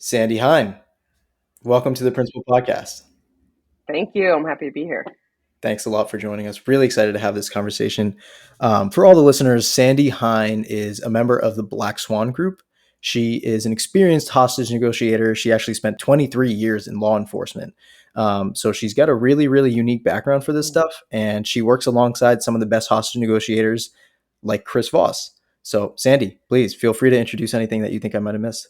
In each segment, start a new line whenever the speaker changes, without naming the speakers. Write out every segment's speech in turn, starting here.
Sandy Hein, welcome to the Principal Podcast.
Thank you. I'm happy to be here.
Thanks a lot for joining us. Really excited to have this conversation. For all the listeners, Sandy Hein is a member of the Black Swan Group. She is an experienced hostage negotiator. She actually spent 23 years in law enforcement. So she's got a really, really unique background for this stuff. And she works alongside some of the best hostage negotiators like Chris Voss. So, Sandy, please feel free to introduce anything that you think I might have missed.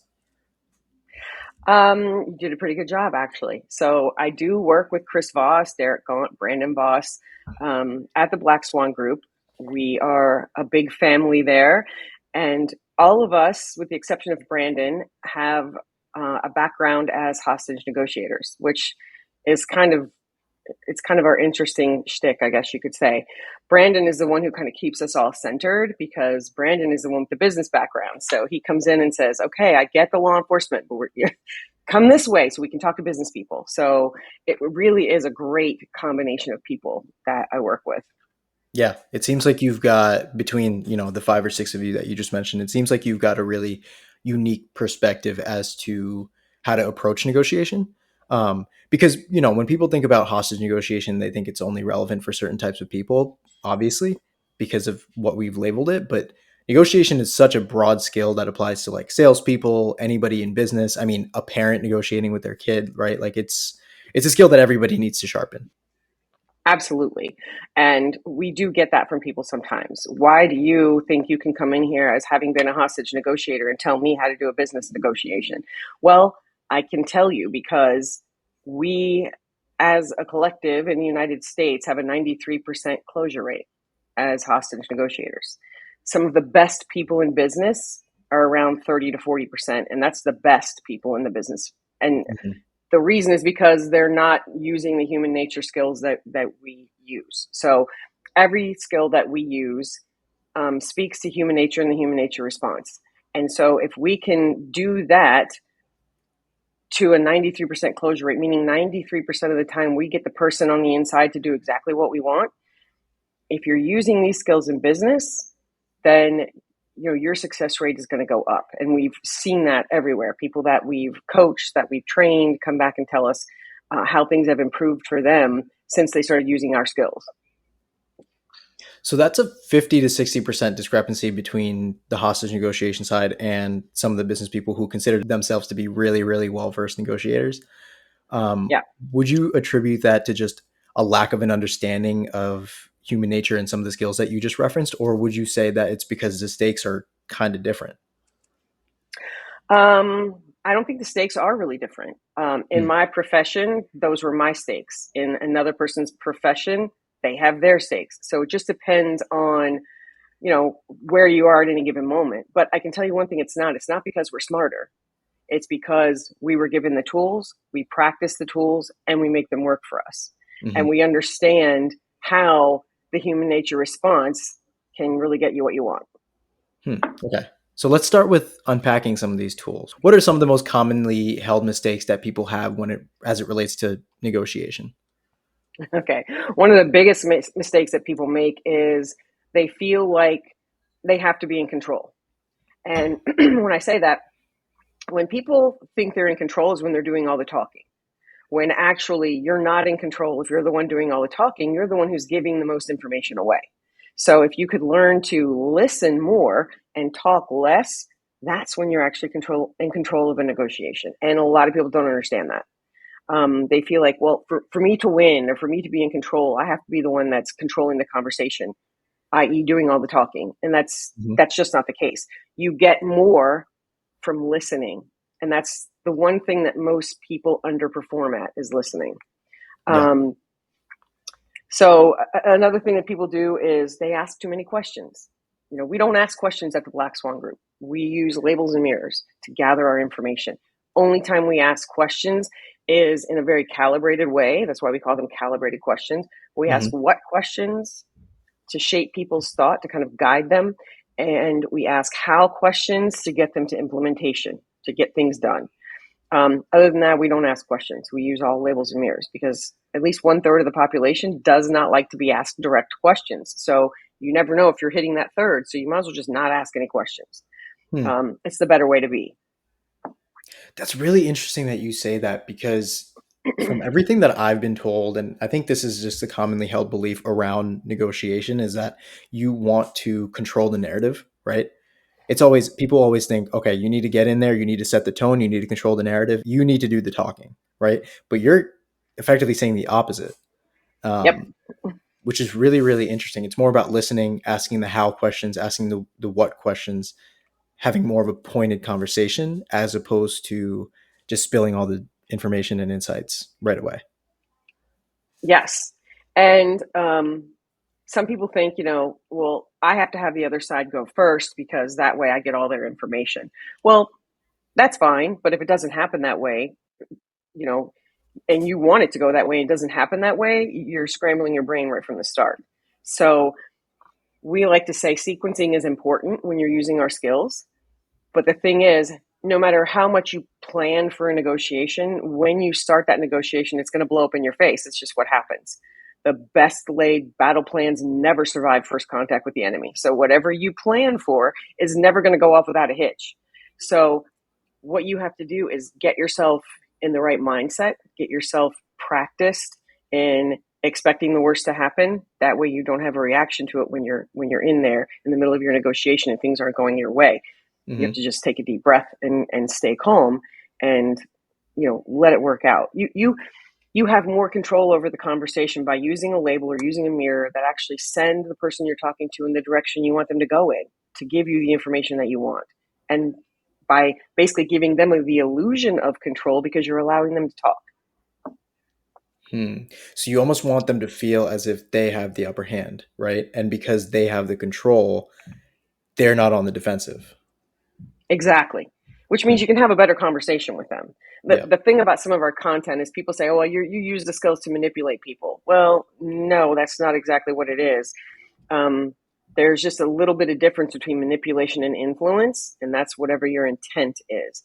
You did a pretty good job, actually. So I do work with Chris Voss, Derek Gaunt, Brandon Voss at the Black Swan Group. We are a big family there, and all of us, with the exception of Brandon, have a background as hostage negotiators, which is kind of our interesting shtick, I guess you could say. Brandon is the one who kind of keeps us all centered because Brandon is the one with the business background. So he comes in and says, okay, I get the law enforcement, but come this way so we can talk to business people. So it really is a great combination of people that I work with.
Yeah, it seems like you've got between, the five or six of you that you just mentioned, it seems like you've got a really unique perspective as to how to approach negotiation. Because, when people think about hostage negotiation, they think it's only relevant for certain types of people, obviously, because of what we've labeled it. But negotiation is such a broad skill that applies to like salespeople, anybody in business. I mean, a parent negotiating with their kid, right? Like it's a skill that everybody needs to sharpen.
Absolutely. And we do get that from people sometimes. Why do you think you can come in here as having been a hostage negotiator and tell me how to do a business negotiation? Well, I can tell you because we, as a collective in the United States, have a 93% closure rate as hostage negotiators. Some of the best people in business are around 30 to 40%, and that's the best people in the business. And
Mhm.
the reason is because they're not using the human nature skills that we use. So every skill that we use speaks to human nature and the human nature response. And so if we can do that to a 93% closure rate, meaning 93% of the time we get the person on the inside to do exactly what we want. If you're using these skills in business, then your success rate is going to go up. And we've seen that everywhere. People that we've coached, that we've trained, come back and tell us how things have improved for them since they started using our skills.
So that's a 50 to 60% discrepancy between the hostage negotiation side and some of the business people who consider themselves to be really, really well-versed negotiators. Um,
Yeah.
would you attribute that to just a lack of an understanding of human nature and some of the skills that you just referenced? Or would you say that it's because the stakes are kind of different?
I don't think the stakes are really different. In
Hmm.
my profession, those were my stakes. In another person's profession, they have their stakes. So it just depends on where you are at any given moment. But I can tell you one thing, it's not because we're smarter. It's because we were given the tools, we practice the tools, and we make them work for us. And
Hmm.
we understand how the human nature response can really get you what you want.
Hmm. Okay. So let's start with unpacking some of these tools. What are some of the most commonly held mistakes that people have as it relates to negotiation?
Okay. One of the biggest mistakes that people make is they feel like they have to be in control. And when I say that, when people think they're in control is when they're doing all the talking. When actually you're not in control. If you're the one doing all the talking, you're the one who's giving the most information away. So if you could learn to listen more and talk less, that's when you're actually in control of a negotiation. And a lot of people don't understand that. They feel like, well, for me to win or for me to be in control, I have to be the one that's controlling the conversation, i.e. doing all the talking. And
Mhm.
that's just not the case. You get more from listening. And that's the one thing that most people underperform at is listening.
Yeah.
Um, so another thing that people do is they ask too many questions. We don't ask questions at the Black Swan Group. We use labels and mirrors to gather our information. Only time we ask questions is in a very calibrated way. That's why we call them calibrated questions. We ask
Mhm.
what questions to shape people's thought, to kind of guide them. And we ask how questions to get them to implementation, to get things done. Other than that, we don't ask questions. We use all labels and mirrors because at least 1/3 of the population does not like to be asked direct questions. So you never know if you're hitting that third. So you might as well just not ask any questions.
Hmm.
It's the better way to be.
That's really interesting that you say that because from everything that I've been told, and I think this is just a commonly held belief around negotiation, is that you want to control the narrative, right? It's always, people always think, okay, you need to get in there, you need to set the tone, you need to control the narrative, you need to do the talking, right? But you're effectively saying the opposite,
Yep.
um, which is really, really interesting. It's more about listening, asking the how questions, asking the what questions, having more of a pointed conversation as opposed to just spilling all the information and insights right away.
Yes. And some people think, well, I have to have the other side go first because that way I get all their information. Well, that's fine. But if it doesn't happen that way, you know, and you want it to go that way and it doesn't happen that way, you're scrambling your brain right from the start. So we like to say sequencing is important when you're using our skills. But the thing is, no matter how much you plan for a negotiation, when you start that negotiation, it's going to blow up in your face. It's just what happens. The best laid battle plans never survive first contact with the enemy. So whatever you plan for is never going to go off without a hitch. So what you have to do is get yourself in the right mindset, get yourself practiced in expecting the worst to happen. That way you don't have a reaction to it when you're in there in the middle of your negotiation and things aren't going your way. You have
Mm-hmm.
to just take a deep breath and stay calm and let it work out. You have more control over the conversation by using a label or using a mirror that actually send the person you're talking to in the direction you want them to go in to give you the information that you want. And by basically giving them the illusion of control because you're allowing them to talk.
Hmm. So you almost want them to feel as if they have the upper hand, right? And because they have the control, they're not on the defensive.
Exactly. Which means
Hmm.
you can have a better conversation with them. The,
Yeah.
the thing about some of our content is people say, oh, well, you use the skills to manipulate people. Well, no, that's not exactly what it is. Um, there's just a little bit of difference between manipulation and influence, and that's whatever your intent is.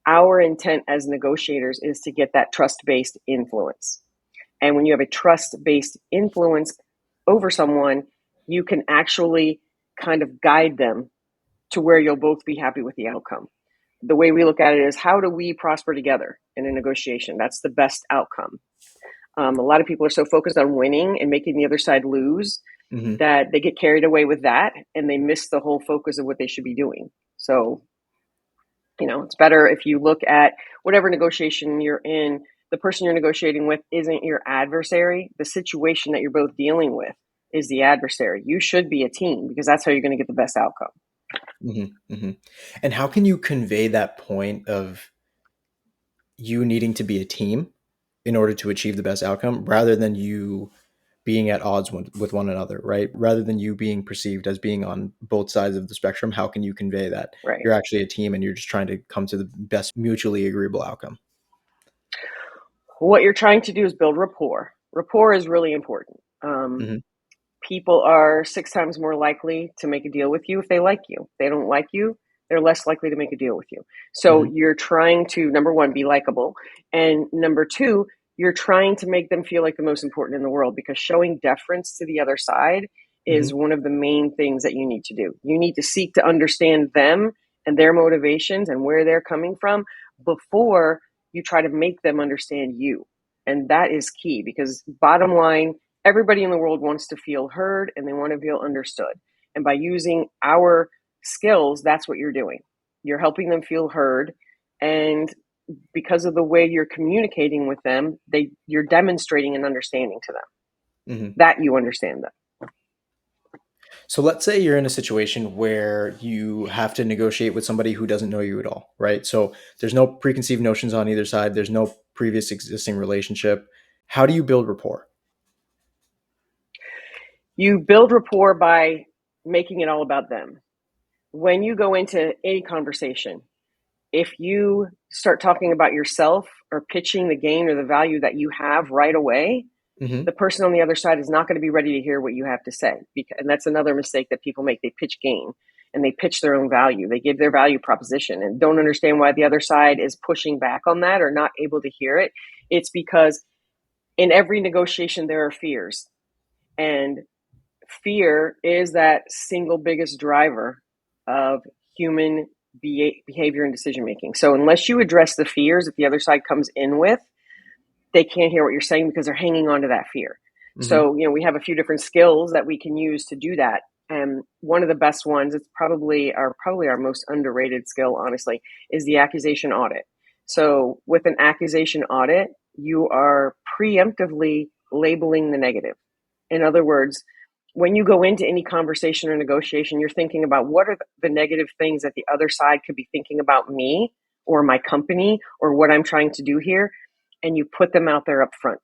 Our intent as negotiators is to get that trust-based influence. And when you have a trust-based influence over someone, you can actually kind of guide them to where you'll both be happy with the outcome. The way we look at it is, how do we prosper together in a negotiation? That's the best outcome. A lot of people are so focused on winning and making the other side lose
Hmm.
that they get carried away with that and they miss the whole focus of what they should be doing. So, it's better if you look at whatever negotiation you're in, the person you're negotiating with isn't your adversary. The situation that you're both dealing with is the adversary. You should be a team because that's how you're going to get the best outcome.
Hmm. Hmm. And how can you convey that point of you needing to be a team in order to achieve the best outcome rather than you being at odds with one another, right? Rather than you being perceived as being on both sides of the spectrum, how can you convey that
Right.
you're actually a team and you're just trying to come to the best mutually agreeable outcome?
What you're trying to do is build rapport. Rapport is really important.
Hmm.
People are 6 times more likely to make a deal with you if they like you. If they don't like you, they're less likely to make a deal with you. So
Hmm.
you're trying to, number one, be likable. And number two, you're trying to make them feel like the most important in the world, because showing deference to the other side
Hmm.
is one of the main things that you need to do. You need to seek to understand them and their motivations and where they're coming from before you try to make them understand you. And that is key, because bottom line, everybody in the world wants to feel heard and they want to feel understood. And by using our skills, that's what you're doing. You're helping them feel heard. And because of the way you're communicating with them, you're demonstrating an understanding to them,
Hmm.
that you understand them.
So let's say you're in a situation where you have to negotiate with somebody who doesn't know you at all, right? So there's no preconceived notions on either side. There's no previous existing relationship. How do you build rapport?
You build rapport by making it all about them. When you go into any conversation, if you start talking about yourself or pitching the gain or the value that you have right away,
Hmm.
the person on the other side is not going to be ready to hear what you have to say. And that's another mistake that people make. They pitch gain and they pitch their own value. They give their value proposition and don't understand why the other side is pushing back on that or not able to hear it. It's because in every negotiation, there are fears. And fear is that single biggest driver of human behavior and decision making. So unless you address the fears that the other side comes in with, they can't hear what you're saying because they're hanging on to that fear.
Hmm.
So, we have a few different skills that we can use to do that. And one of the best ones, it's probably our most underrated skill, honestly, is the accusation audit. So with an accusation audit, you are preemptively labeling the negative. In other words, when you go into any conversation or negotiation, you're thinking about what are the negative things that the other side could be thinking about me or my company or what I'm trying to do here, and you put them out there up front.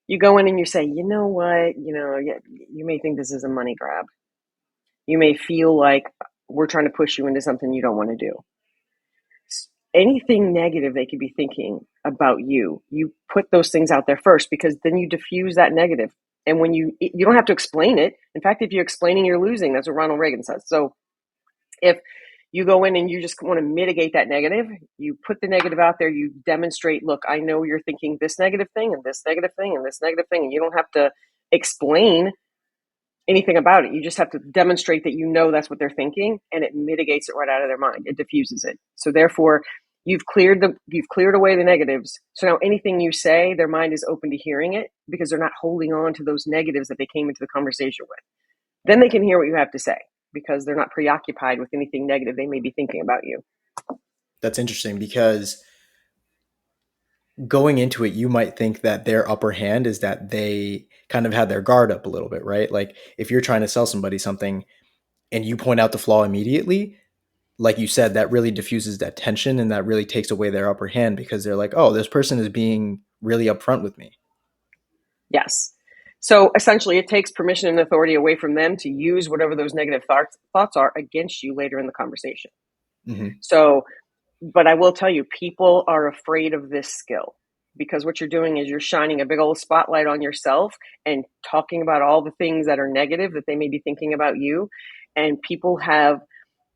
You go in and you say, you know what, you may think this is a money grab. You may feel like we're trying to push you into something you don't want to do. Anything negative they could be thinking about you, you put those things out there first, because then you diffuse that negative. And when you don't have to explain it. In fact, if you're explaining, you're losing. That's what Ronald Reagan says. So if you go in and you just want to mitigate that negative, you put the negative out there, you demonstrate, look, I know you're thinking this negative thing and this negative thing and this negative thing, and you don't have to explain anything about it. You just have to demonstrate that that's what they're thinking, and it mitigates it right out of their mind. It diffuses it. So therefore, you've cleared away the negatives. So now anything you say, their mind is open to hearing it because they're not holding on to those negatives that they came into the conversation with. Then they can hear what you have to say because they're not preoccupied with anything negative they may be thinking about you.
That's interesting because going into it, you might think that their upper hand is that they kind of had their guard up a little bit, right? Like if you're trying to sell somebody something and you point out the flaw immediately, like you said, that really diffuses that tension and that really takes away their upper hand because they're like, oh, this person is being really upfront with me.
Yes. So essentially, it takes permission and authority away from them to use whatever those negative thoughts are against you later in the conversation.
Hmm.
So, but I will tell you, people are afraid of this skill because what you're doing is you're shining a big old spotlight on yourself and talking about all the things that are negative that they may be thinking about you. And people have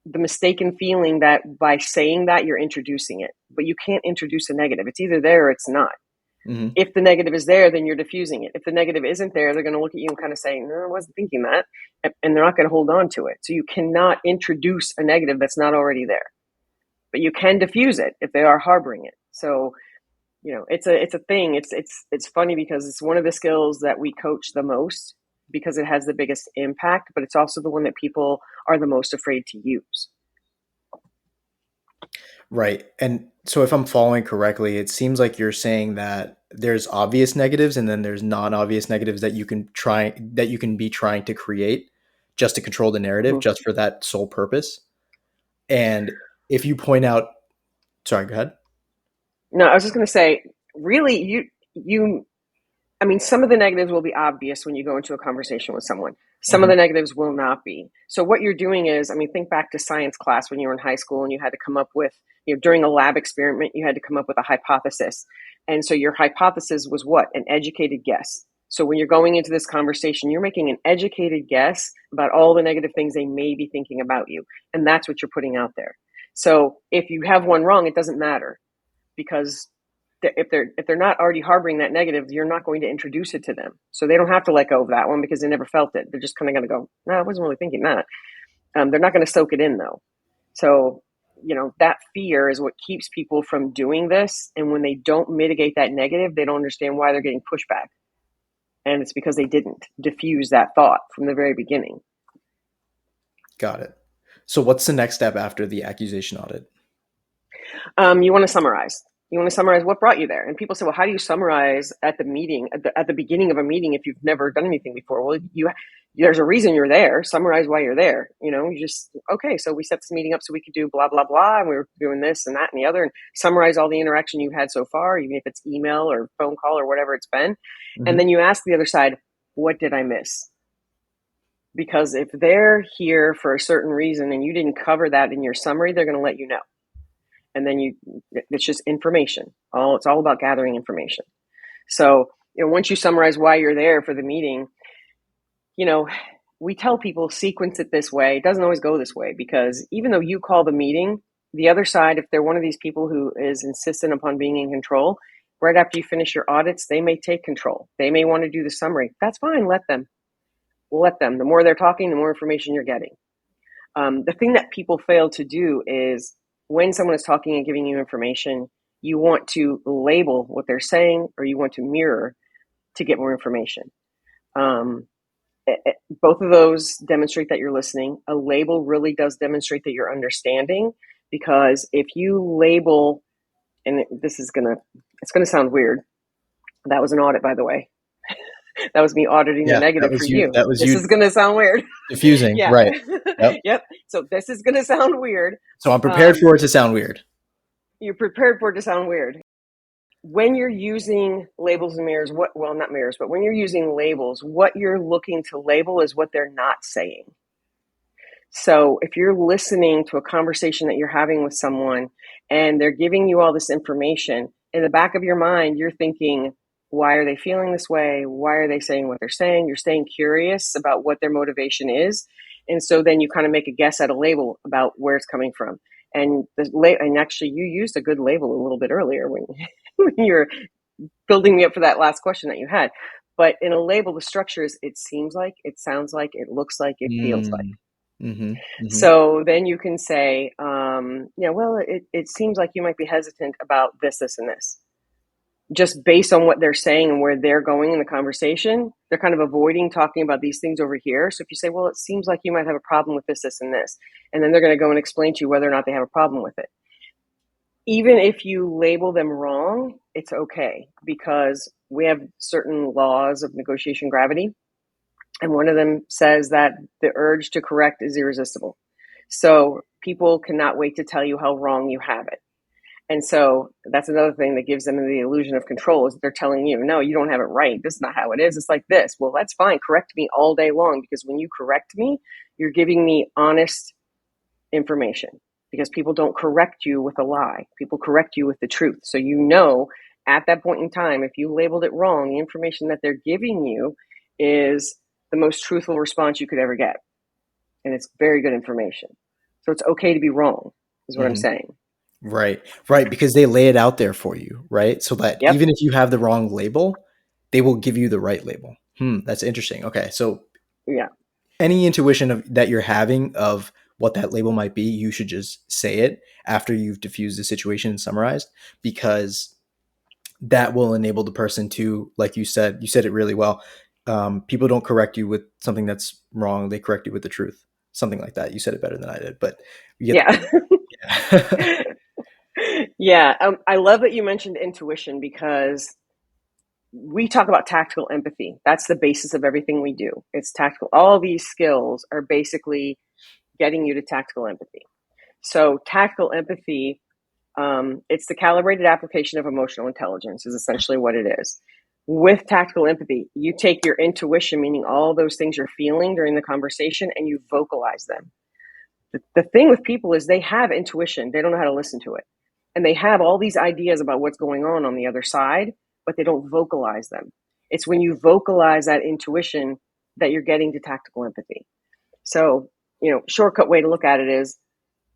the mistaken feeling that by saying that you're introducing it, but you can't introduce a negative. It's either there or it's not.
Hmm.
If the negative is there, then you're diffusing it. If the negative isn't there, they're going to look at you and kind of say, no, I wasn't thinking that. And they're not going to hold on to it. So you cannot introduce a negative that's not already there, but you can diffuse it if they are harboring it. So, it's a thing. It's funny because it's one of the skills that we coach the most because it has the biggest impact, but it's also the one that people are the most afraid to use.
Right. And so if I'm following correctly, it seems like you're saying that there's obvious negatives and then there's non-obvious negatives that you can be trying to create just to control the narrative,
Mm-hmm.
just for that sole purpose. And if you point out, sorry, go ahead.
No, I was just going to say, really, you I mean, some of the negatives will be obvious when you go into a conversation with someone. Some of
Hmm.
the negatives will not be. So what you're doing is, I mean, think back to science class when you were in high school and you had to come up with, during a lab experiment, you had to come up with a hypothesis. And so your hypothesis was what? An educated guess. So when you're going into this conversation, you're making an educated guess about all the negative things they may be thinking about you. And that's what you're putting out there. So if you have one wrong, it doesn't matter because if they're not already harboring that negative, you're not going to introduce it to them. So they don't have to let go of that one because they never felt it. They're just kind of going to go, no, I wasn't really thinking that. They're not going to soak it in though. So, that fear is what keeps people from doing this. And when they don't mitigate that negative, they don't understand why they're getting pushback. And it's because they didn't diffuse that thought from the very beginning.
Got it. So what's the next step after the accusation audit?
You want to summarize. You want to summarize what brought you there. And people say, well, how do you summarize at the meeting, at the beginning of a meeting if you've never done anything before? Well, there's a reason you're there. Summarize why you're there. You just, okay, so we set this meeting up so we could do blah, blah, blah. And we were doing this and that and the other, and summarize all the interaction you've had so far, even if it's email or phone call or whatever it's been. And
Hmm.
then you ask the other side, what did I miss? Because if they're here for a certain reason and you didn't cover that in your summary, they're going to let you know. And then it's just information. It's all about gathering information. So, once you summarize why you're there for the meeting, we tell people sequence it this way. It doesn't always go this way because even though you call the meeting, the other side, if they're one of these people who is insistent upon being in control, right after you finish your audits, they may take control. They may want to do the summary. That's fine. Let them. We'll let them. The more they're talking, the more information you're getting. The thing that people fail to do is when someone is talking and giving you information, you want to label what they're saying or you want to mirror to get more information. Um, Both of those demonstrate that you're listening. A label really does demonstrate that you're understanding, because if you label, and it's gonna sound weird. That was an audit, by the way. That was me auditing the
Yeah, that
negative for
was you.
you.
That was
This
you
is gonna sound weird.
diffusing,
Yeah.
right? Yep.
Yep. So this is gonna sound weird.
So I'm prepared
Um,
for it to sound weird.
you're prepared for it to sound weird. When you're using labels and mirrors, well, not mirrors, but when you're using labels, what you're looking to label is what they're not saying. So if you're listening to a conversation that you're having with someone and they're giving you all this information, in the back of your mind, you're thinking, why are they feeling this way? Why are they saying what they're saying? You're staying curious about what their motivation is. And so then you kind of make a guess at a label about where it's coming from. And and actually you used a good label a little bit earlier when, when you're building me up for that last question that you had. But in a label, the structure is it seems like, it sounds like, it looks like, it feels like.
Mm. Mm-hmm. Mm-hmm.
So then you can say, yeah, well, it seems like you might be hesitant about this, this, and this. Just based on what they're saying and where they're going in the conversation, they're kind of avoiding talking about these things over here. So if you say, well, it seems like you might have a problem with this, this, and this, and then they're going to go and explain to you whether or not they have a problem with it. Even if you label them wrong, it's okay, because we have certain laws of negotiation gravity. And one of them says that the urge to correct is irresistible. So people cannot wait to tell you how wrong you have it. And so that's another thing that gives them the illusion of control, is that they're telling you, no, you don't have it right. This is not how it is. It's like this. Well, that's fine. Correct me all day long, because when you correct me, you're giving me honest information, because people don't correct you with a lie. People correct you with the truth. So you know at that point in time, if you labeled it wrong, the information that they're giving you is the most truthful response you could ever get. And it's very good information. So it's okay to be wrong, is what I'm
Mm-hmm.
saying.
Right, right, because they lay it out there for you, right? So that
Yep.
even if you have the wrong label, they will give you the right label. That's interesting. Okay, so
Yeah.
any intuition that you're having of what that label might be, you should just say it after you've diffused the situation and summarized, because that will enable the person to, like you said it really well. People don't correct you with something that's wrong; they correct you with the truth, something like that. You said it better than I did, but you get
Yeah.
the point.
Yeah. I love that you mentioned intuition, because we talk about tactical empathy. That's the basis of everything we do. It's tactical. All these skills are basically getting you to tactical empathy. So tactical empathy, it's the calibrated application of emotional intelligence, is essentially what it is. With tactical empathy, you take your intuition, meaning all those things you're feeling during the conversation, and you vocalize them. The thing with people is they have intuition. They don't know how to listen to it. And they have all these ideas about what's going on the other side, but they don't vocalize them. It's when you vocalize that intuition that you're getting to tactical empathy. So, shortcut way to look at it is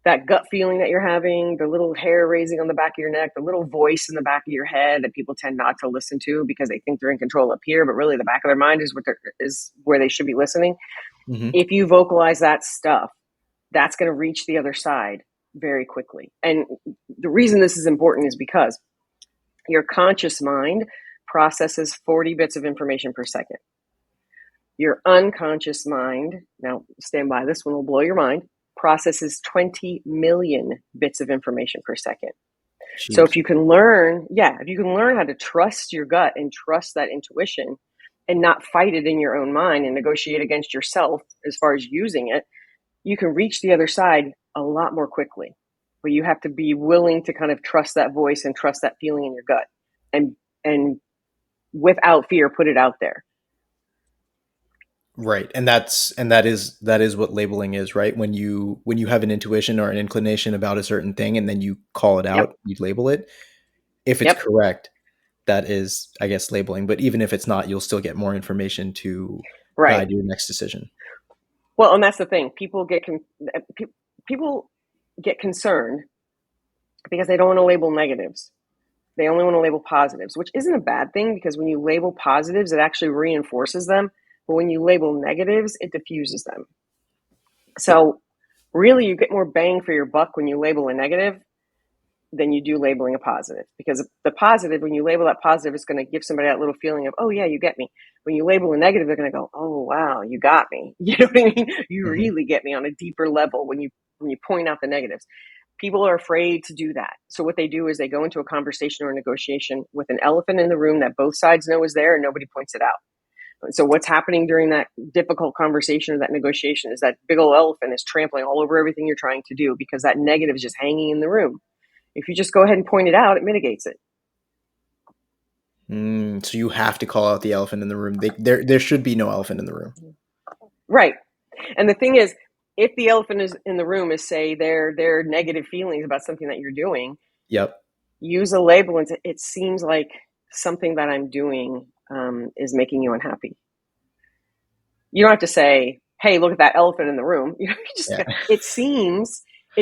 that gut feeling that you're having, the little hair raising on the back of your neck, the little voice in the back of your head that people tend not to listen to because they think they're in control up here, but really the back of their mind is where they should be listening.
Mm-hmm.
If you vocalize that stuff, that's going to reach the other side very quickly. And the reason this is important is because your conscious mind processes 40 bits of information per second. Your unconscious mind, now stand by, this one will blow your mind, processes 20 million bits of information per second. So
Jeez.
if you can learn how to trust your gut and trust that intuition and not fight it in your own mind and negotiate against yourself as far as using it, you can reach the other side a lot more quickly. But you have to be willing to kind of trust that voice and trust that feeling in your gut, and without fear, put it out there.
Right. And that is what labeling is, right? When you have an intuition or an inclination about a certain thing and then you call it
Yep.
out, you label it. If it's
Yep.
correct, that is, I guess, labeling. But even if it's not, you'll still get more information to
Right.
guide your next decision.
Well, and that's the thing. People get concerned because they don't want to label negatives. They only want to label positives, which isn't a bad thing, because when you label positives, it actually reinforces them. But when you label negatives, it diffuses them. So Really, you get more bang for your buck when you label a negative than you do labeling a positive, because the positive, when you label that positive, it's going to give somebody that little feeling of, oh yeah, you get me. When you label a negative, they're going to go, oh wow, you got me. You know what I mean? You
Hmm.
really get me on a deeper level when you point out the negatives. People are afraid to do that. So what they do is they go into a conversation or a negotiation with an elephant in the room that both sides know is there and nobody points it out. So what's happening during that difficult conversation or that negotiation is that big old elephant is trampling all over everything you're trying to do because that negative is just hanging in the room. If you just go ahead and point it out, it mitigates it.
So you have to call out the elephant in the room. There should be no elephant in the room.
Right. And the thing is, if the elephant is in the room is, say, their negative feelings about something that you're doing,
Yep.
use a label and say, it seems like something that I'm doing is making you unhappy. You don't have to say, hey, look at that elephant in the room. You just
Yeah.
it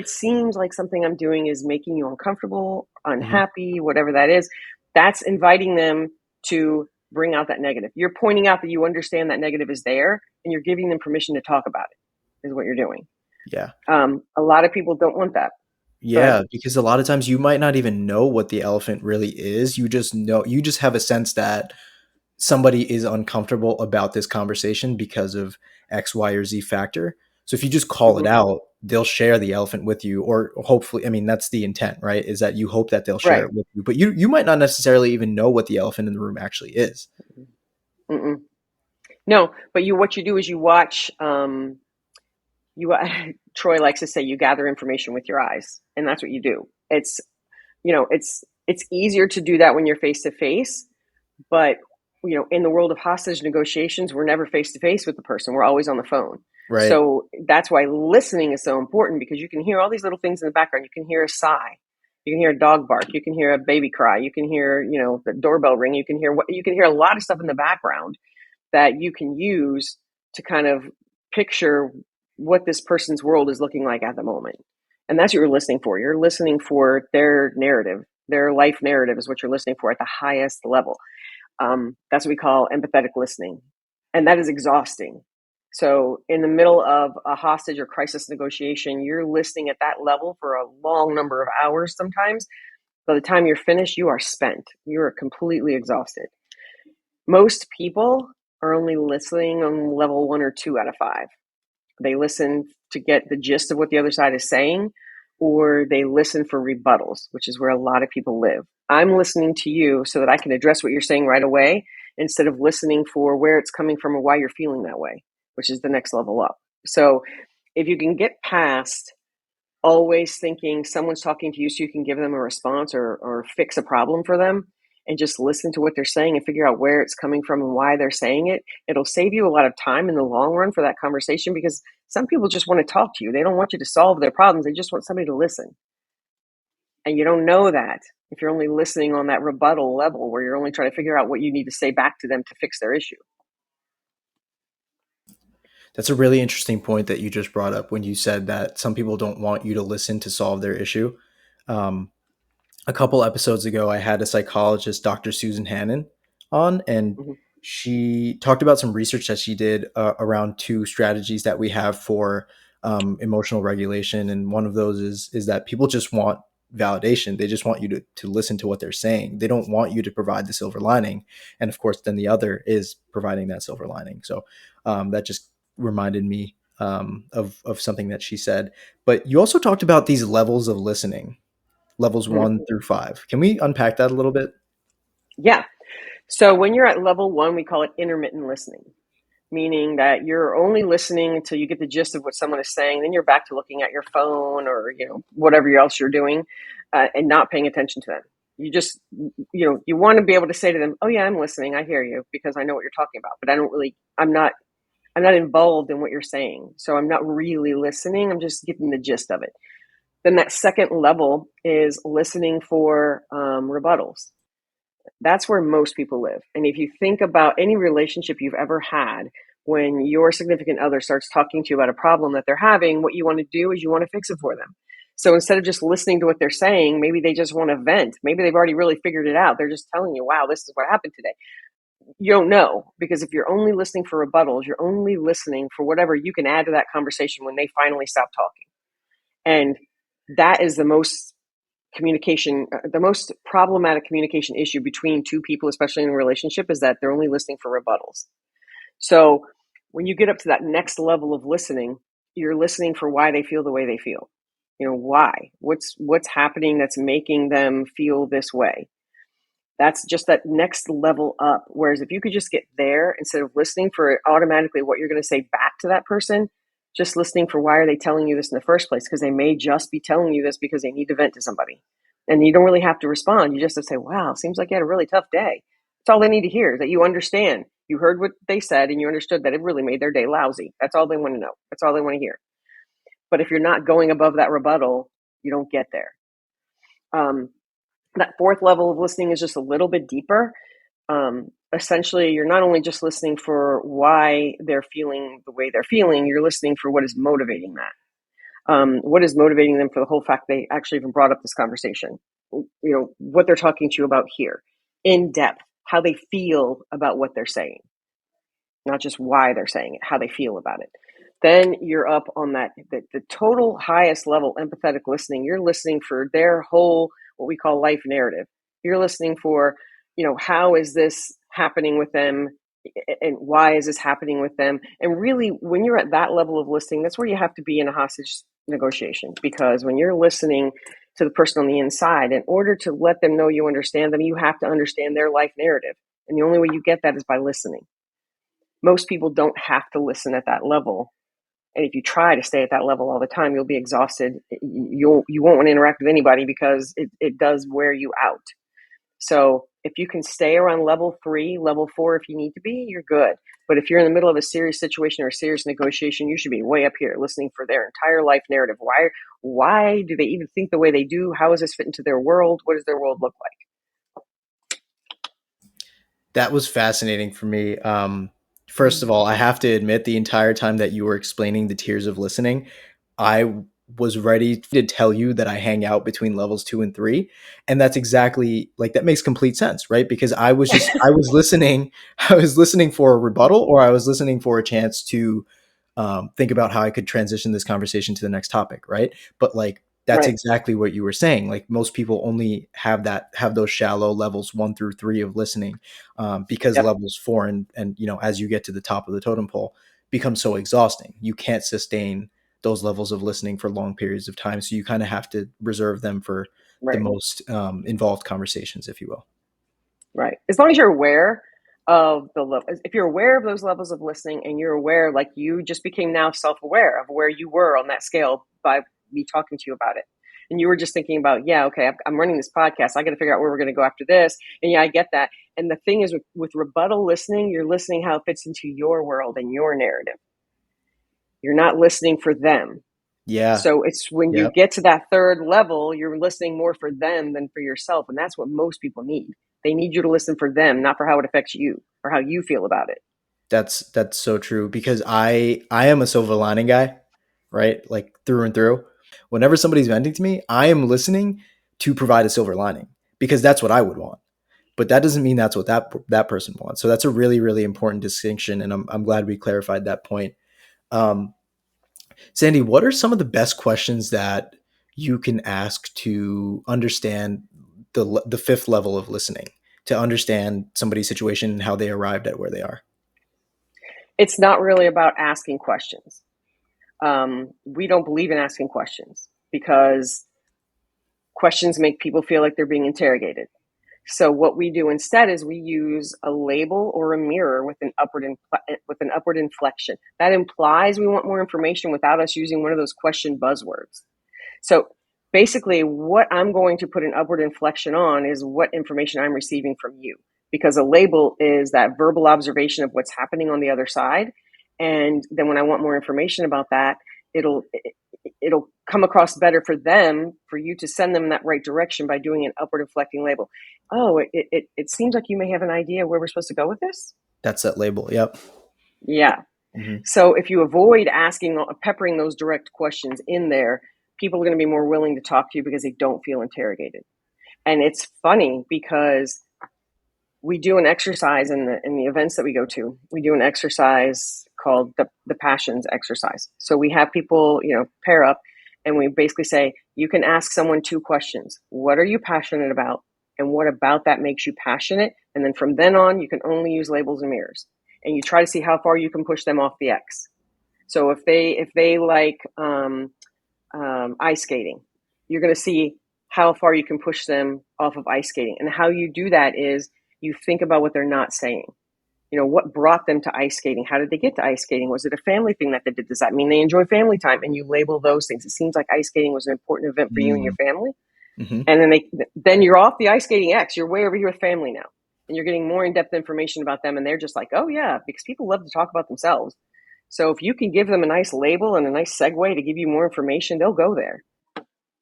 seems like something I'm doing is making you uncomfortable,
Mhm.
unhappy, whatever that is. That's inviting them to bring out that negative. You're pointing out that you understand that negative is there, and you're giving them permission to talk about it, is what you're doing.
Yeah.
A lot of people don't want that. Go ahead.
Yeah, because a lot of times you might not even know what the elephant really is. You just have a sense that somebody is uncomfortable about this conversation because of X, Y, or Z factor. So if you just call it
Mm-hmm.
out, they'll share the elephant with you, or hopefully, I mean, that's the intent, right? Is that you hope that they'll share
Right.
it with you, but you might not necessarily even know what the elephant in the room actually is.
Mm-mm. No, but what you do is you watch. You Troy likes to say you gather information with your eyes, and that's what you do. It's easier to do that when you're face to face, but in the world of hostage negotiations, we're never face to face with the person. We're always on the phone.
Right.
So that's why listening is so important, because you can hear all these little things in the background. You can hear a sigh, you can hear a dog bark, you can hear a baby cry, you can hear the doorbell ring, you can hear a lot of stuff in the background that you can use to kind of picture what this person's world is looking like at the moment. And that's what you're listening for. You're listening for their narrative. Their life narrative is what you're listening for at the highest level. That's what we call empathetic listening. And that is exhausting. So, in the middle of a hostage or crisis negotiation, you're listening at that level for a long number of hours sometimes. By the time you're finished, you are spent. You are completely exhausted. Most people are only listening on level 1 or 2 out of 5. They listen to get the gist of what the other side is saying, or they listen for rebuttals, which is where a lot of people live. I'm listening to you so that I can address what you're saying right away, instead of listening for where it's coming from or why you're feeling that way, which is the next level up. So if you can get past always thinking someone's talking to you so you can give them a response or fix a problem for them, and just listen to what they're saying and figure out where it's coming from and why they're saying it, it'll save you a lot of time in the long run for that conversation, because some people just want to talk to you. They don't want you to solve their problems. They just want somebody to listen. And you don't know that if you're only listening on that rebuttal level where you're only trying to figure out what you need to say back to them to fix their issue.
That's a really interesting point that you just brought up when you said that some people don't want you to listen to solve their issue. Um, a couple episodes ago, I had a psychologist, Dr. Susan Hannon, on, and
Mm-hmm.
she talked about some research that she did around 2 strategies that we have for emotional regulation. And one of those is that people just want validation. They just want you to listen to what they're saying. They don't want you to provide the silver lining. And of course, then the other is providing that silver lining. So that just reminded me of something that she said. But you also talked about these levels of listening, levels
Mm-hmm.
1 through 5. Can we unpack that a little bit?
Yeah. So when you're at level 1, we call it intermittent listening, meaning that you're only listening until you get the gist of what someone is saying. Then you're back to looking at your phone or whatever else you're doing, and not paying attention to them. You just you want to be able to say to them, "Oh yeah, I'm listening. I hear you because I know what you're talking about." But I'm not involved in what you're saying, so I'm not really listening. I'm just getting the gist of it. Then that second level is listening for rebuttals. That's where most people live. And if you think about any relationship you've ever had, when your significant other starts talking to you about a problem that they're having, what you want to do is you want to fix it for them. So instead of just listening to what they're saying, maybe they just want to vent. Maybe they've already really figured it out. They're just telling you, wow, this is what happened today. You don't know, because if you're only listening for rebuttals, you're only listening for whatever you can add to that conversation when they finally stop talking. And that is the most problematic communication issue between two people, especially in a relationship, is that they're only listening for rebuttals. So when you get up to that next level of listening, you're listening for why they feel the way they feel. Why? What's happening that's making them feel this way? That's just that next level up. Whereas if you could just get there instead of listening for automatically what you're going to say back to that person, just listening for why are they telling you this in the first place? Because they may just be telling you this because they need to vent to somebody. And you don't really have to respond. You just have to say, wow, seems like you had a really tough day. That's all they need to hear, that you understand. You heard what they said and you understood that it really made their day lousy. That's all they want to know. That's all they want to hear. But if you're not going above that rebuttal, you don't get there. That fourth level of listening is just a little bit deeper. Essentially, you're not only just listening for why they're feeling the way they're feeling, you're listening for what is motivating that. What is motivating them for the whole fact they actually even brought up this conversation. What they're talking to you about here, in depth, how they feel about what they're saying, not just why they're saying it, how they feel about it. Then you're up on the total highest level empathetic listening. You're listening for their whole, what we call life narrative. You're listening for, how is this happening with them and why is this happening with them? And really, when you're at that level of listening, that's where you have to be in a hostage negotiation, because when you're listening to the person on the inside, in order to let them know you understand them, you have to understand their life narrative. And the only way you get that is by listening. Most people don't have to listen at that level. And if you try to stay at that level all the time, you'll be exhausted. You won't want to interact with anybody because it does wear you out. So if you can stay around level 3, level 4, if you need to be, you're good. But if you're in the middle of a serious situation or a serious negotiation, you should be way up here listening for their entire life narrative. Why do they even think the way they do? How does this fit into their world? What does their world look like?
That was fascinating for me. First of all, I have to admit, the entire time that you were explaining the tiers of listening, I was ready to tell you that I hang out between levels 2 and 3. And that's exactly, like, that makes complete sense, right? Because I was listening, I was listening for a rebuttal, or I was listening for a chance to think about how I could transition this conversation to the next topic, right? But like, that's
Right,
exactly what you were saying. Like, most people only have those shallow levels 1 through 3 of listening, because
yep,
levels 4 and as you get to the top of the totem pole, become so exhausting. You can't sustain those levels of listening for long periods of time. So you kind of have to reserve them for the
right.
most involved conversations, if you will.
Right. As long as you're aware of if you're aware of those levels of listening and you're aware, like you just became now self-aware of where you were on that scale by me talking to you about it. And you were just thinking about, yeah, okay, I'm running this podcast. I got to figure out where we're going to go after this. And yeah, I get that. And the thing is with rebuttal listening, you're listening how it fits into your world and your narrative. You're not listening for them.
Yeah.
So it's when you
Yep.
get to that third level, you're listening more for them than for yourself. And that's what most people need. They need you to listen for them, not for how it affects you or how you feel about it.
That's so true, because I am a silver lining guy, right? Like, through and through. Whenever somebody's venting to me, I am listening to provide a silver lining, because that's what I would want. But that doesn't mean that's what that person wants. So that's a really, really important distinction, and I'm glad we clarified that point. Um, Sandy, what are some of the best questions that you can ask to understand the fifth level of listening, to understand somebody's situation and how they arrived at where they are?
It's not really about asking questions. We don't believe in asking questions because questions make people feel like they're being interrogated. So what we do instead is we use a label or a mirror with an upward inflection. That implies we want more information without us using one of those question buzzwords. So basically, what I'm going to put an upward inflection on is what information I'm receiving from you, because a label is that verbal observation of what's happening on the other side. And then when I want more information about that, it'll it'll come across better for them, for you to send them in that right direction by doing an upward inflecting label. Oh, it seems like you may have an idea where we're supposed to go with this.
That's that label. Yep.
Yeah.
Hmm.
So if you avoid peppering those direct questions in there, people are going to be more willing to talk to you because they don't feel interrogated. And it's funny because we do an exercise in the events that we go to. We do an exercise called the passions exercise. So we have people, pair up And we basically say, you can ask someone two questions. What are you passionate about? And what about that makes you passionate? And then from then on, you can only use labels and mirrors. And you try to see how far you can push them off the X. So if they like ice skating, you're going to see how far you can push them off of ice skating. And how you do that is you think about what they're not saying. You know, what brought them to ice skating? How did they get to ice skating? Was it a family thing that they did? Does that mean they enjoy family time? And you label those things. It seems like ice skating was an important event for you and your family.
Mm-hmm.
And then you're off the ice skating X. You're way over here with family now. And you're getting more in-depth information about them. And they're just like, oh, yeah, because people love to talk about themselves. So if you can give them a nice label and a nice segue to give you more information, they'll go there.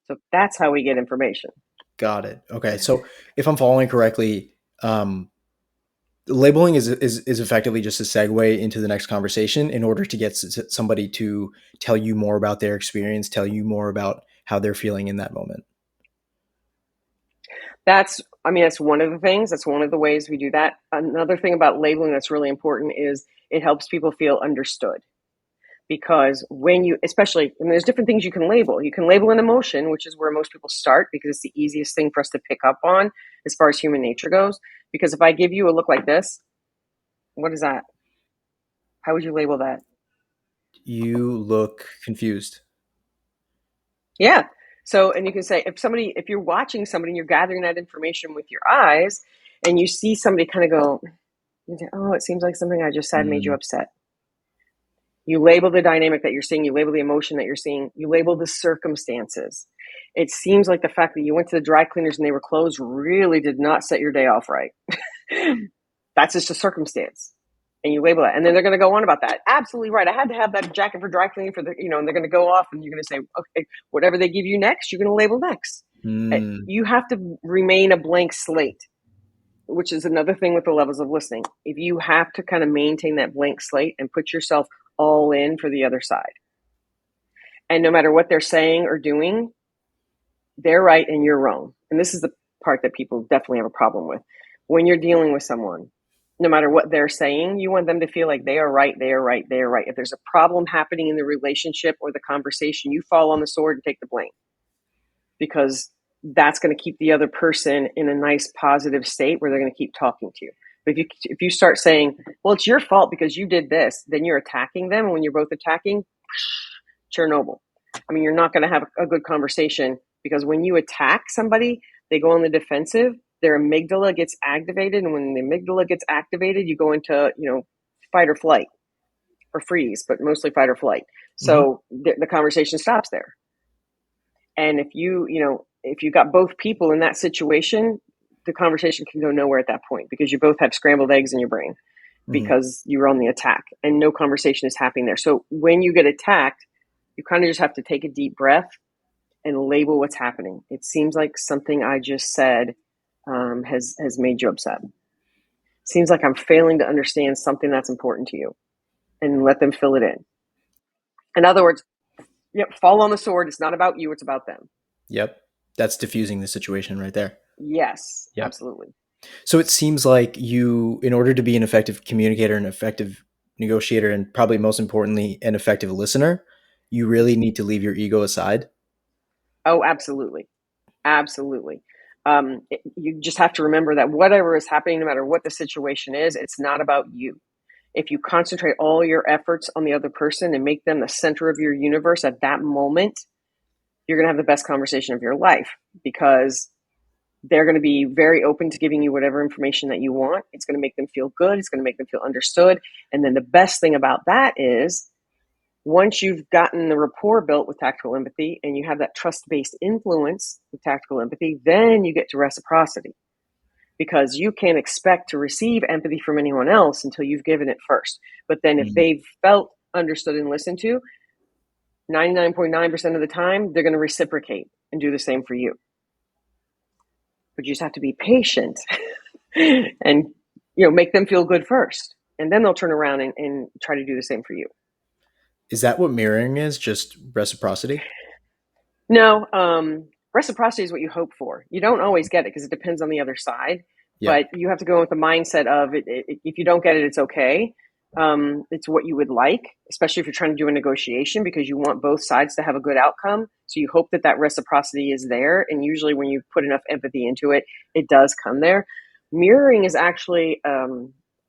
So that's how we get information.
Got it. Okay. So if I'm following correctly, labeling is effectively just a segue into the next conversation in order to get somebody to tell you more about their experience, tell you more about how they're feeling in that moment.
That's one of the things. That's one of the ways we do that. Another thing about labeling that's really important is it helps people feel understood. Because especially, there's different things you can label. You can label an emotion, which is where most people start because it's the easiest thing for us to pick up on as far as human nature goes. Because if I give you a look like this, what is that? How would you label that?
You look confused.
Yeah. So, and you can say, if you're watching somebody and you're gathering that information with your eyes and you see somebody kind of go, oh, it seems like something I just said made you upset. You label the dynamic that you're seeing. You label the emotion that you're seeing. You label the circumstances. It seems like the fact that you went to the dry cleaners and they were closed really did not set your day off right. That's just a circumstance. And you label it. And then they're going to go on about that. Absolutely right. I had to have that jacket for dry cleaning and they're going to go off and you're going to say, okay, whatever they give you next, you're going to label next. You have to remain a blank slate, which is another thing with the levels of listening. If you have to kind of maintain that blank slate and put yourself all in for the other side. And no matter what they're saying or doing, they're right and you're wrong. And this is the part that people definitely have a problem with. When you're dealing with someone, no matter what they're saying, you want them to feel like they are right, they are right, they are right. If there's a problem happening in the relationship or the conversation, you fall on the sword and take the blame. Because that's going to keep the other person in a nice positive state where they're going to keep talking to you. But if you start saying, well, it's your fault because you did this, then you're attacking them. And when you're both attacking, Chernobyl. I mean, you're not going to have a good conversation because when you attack somebody, they go on the defensive, their amygdala gets activated. And when the amygdala gets activated, you go into, fight or flight or freeze, but mostly fight or flight. So the conversation stops there. And if you got both people in that situation, the conversation can go nowhere at that point because you both have scrambled eggs in your brain because you're on the attack and no conversation is happening there. So when you get attacked, you kind of just have to take a deep breath and label what's happening. It seems like something I just said has made you upset. Seems like I'm failing to understand something that's important to you, and let them fill it in. In other words, fall on the sword. It's not about you. It's about them.
Yep. That's diffusing the situation right there.
Yes,
yep.
Absolutely.
So it seems like you, in order to be an effective communicator, an effective negotiator, and probably most importantly, an effective listener, you really need to leave your ego aside.
Oh, absolutely. Absolutely. You just have to remember that whatever is happening, no matter what the situation is, it's not about you. If you concentrate all your efforts on the other person and make them the center of your universe at that moment, you're going to have the best conversation of your life because they're going to be very open to giving you whatever information that you want. It's going to make them feel good. It's going to make them feel understood. And then the best thing about that is once you've gotten the rapport built with tactical empathy and you have that trust-based influence with tactical empathy, then you get to reciprocity because you can't expect to receive empathy from anyone else until you've given it first. But then if they've felt understood and listened to, 99.9% of the time, they're going to reciprocate and do the same for you. But you just have to be patient and make them feel good first. And then they'll turn around and try to do the same for you.
Is that what mirroring is? Just reciprocity?
No, reciprocity is what you hope for. You don't always get it because it depends on the other side. Yeah. But you have to go with the mindset of if you don't get it, it's okay. It's what you would like, especially if you're trying to do a negotiation, because you want both sides to have a good outcome. So you hope that that reciprocity is there. And usually when you put enough empathy into it, it does come there. Mirroring is actually,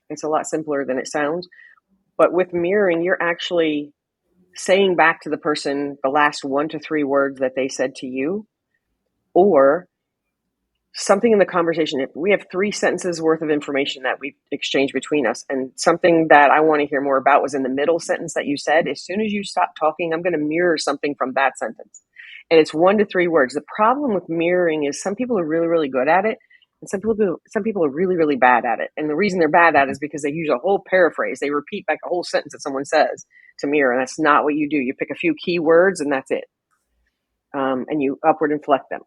it's a lot simpler than it sounds. But with mirroring, you're actually saying back to the person the last 1 to 3 words that they said to you, or something in the conversation. If we have 3 sentences worth of information that we've exchanged between us, and something that I want to hear more about was in the middle sentence that you said, as soon as you stop talking, I'm going to mirror something from that sentence. And it's 1 to 3 words. The problem with mirroring is some people are really, really good at it. And some people are really, really bad at it. And the reason they're bad at it is because they use a whole paraphrase. They repeat back a whole sentence that someone says to mirror. And that's not what you do. You pick a few key words and that's it. And you upward inflect them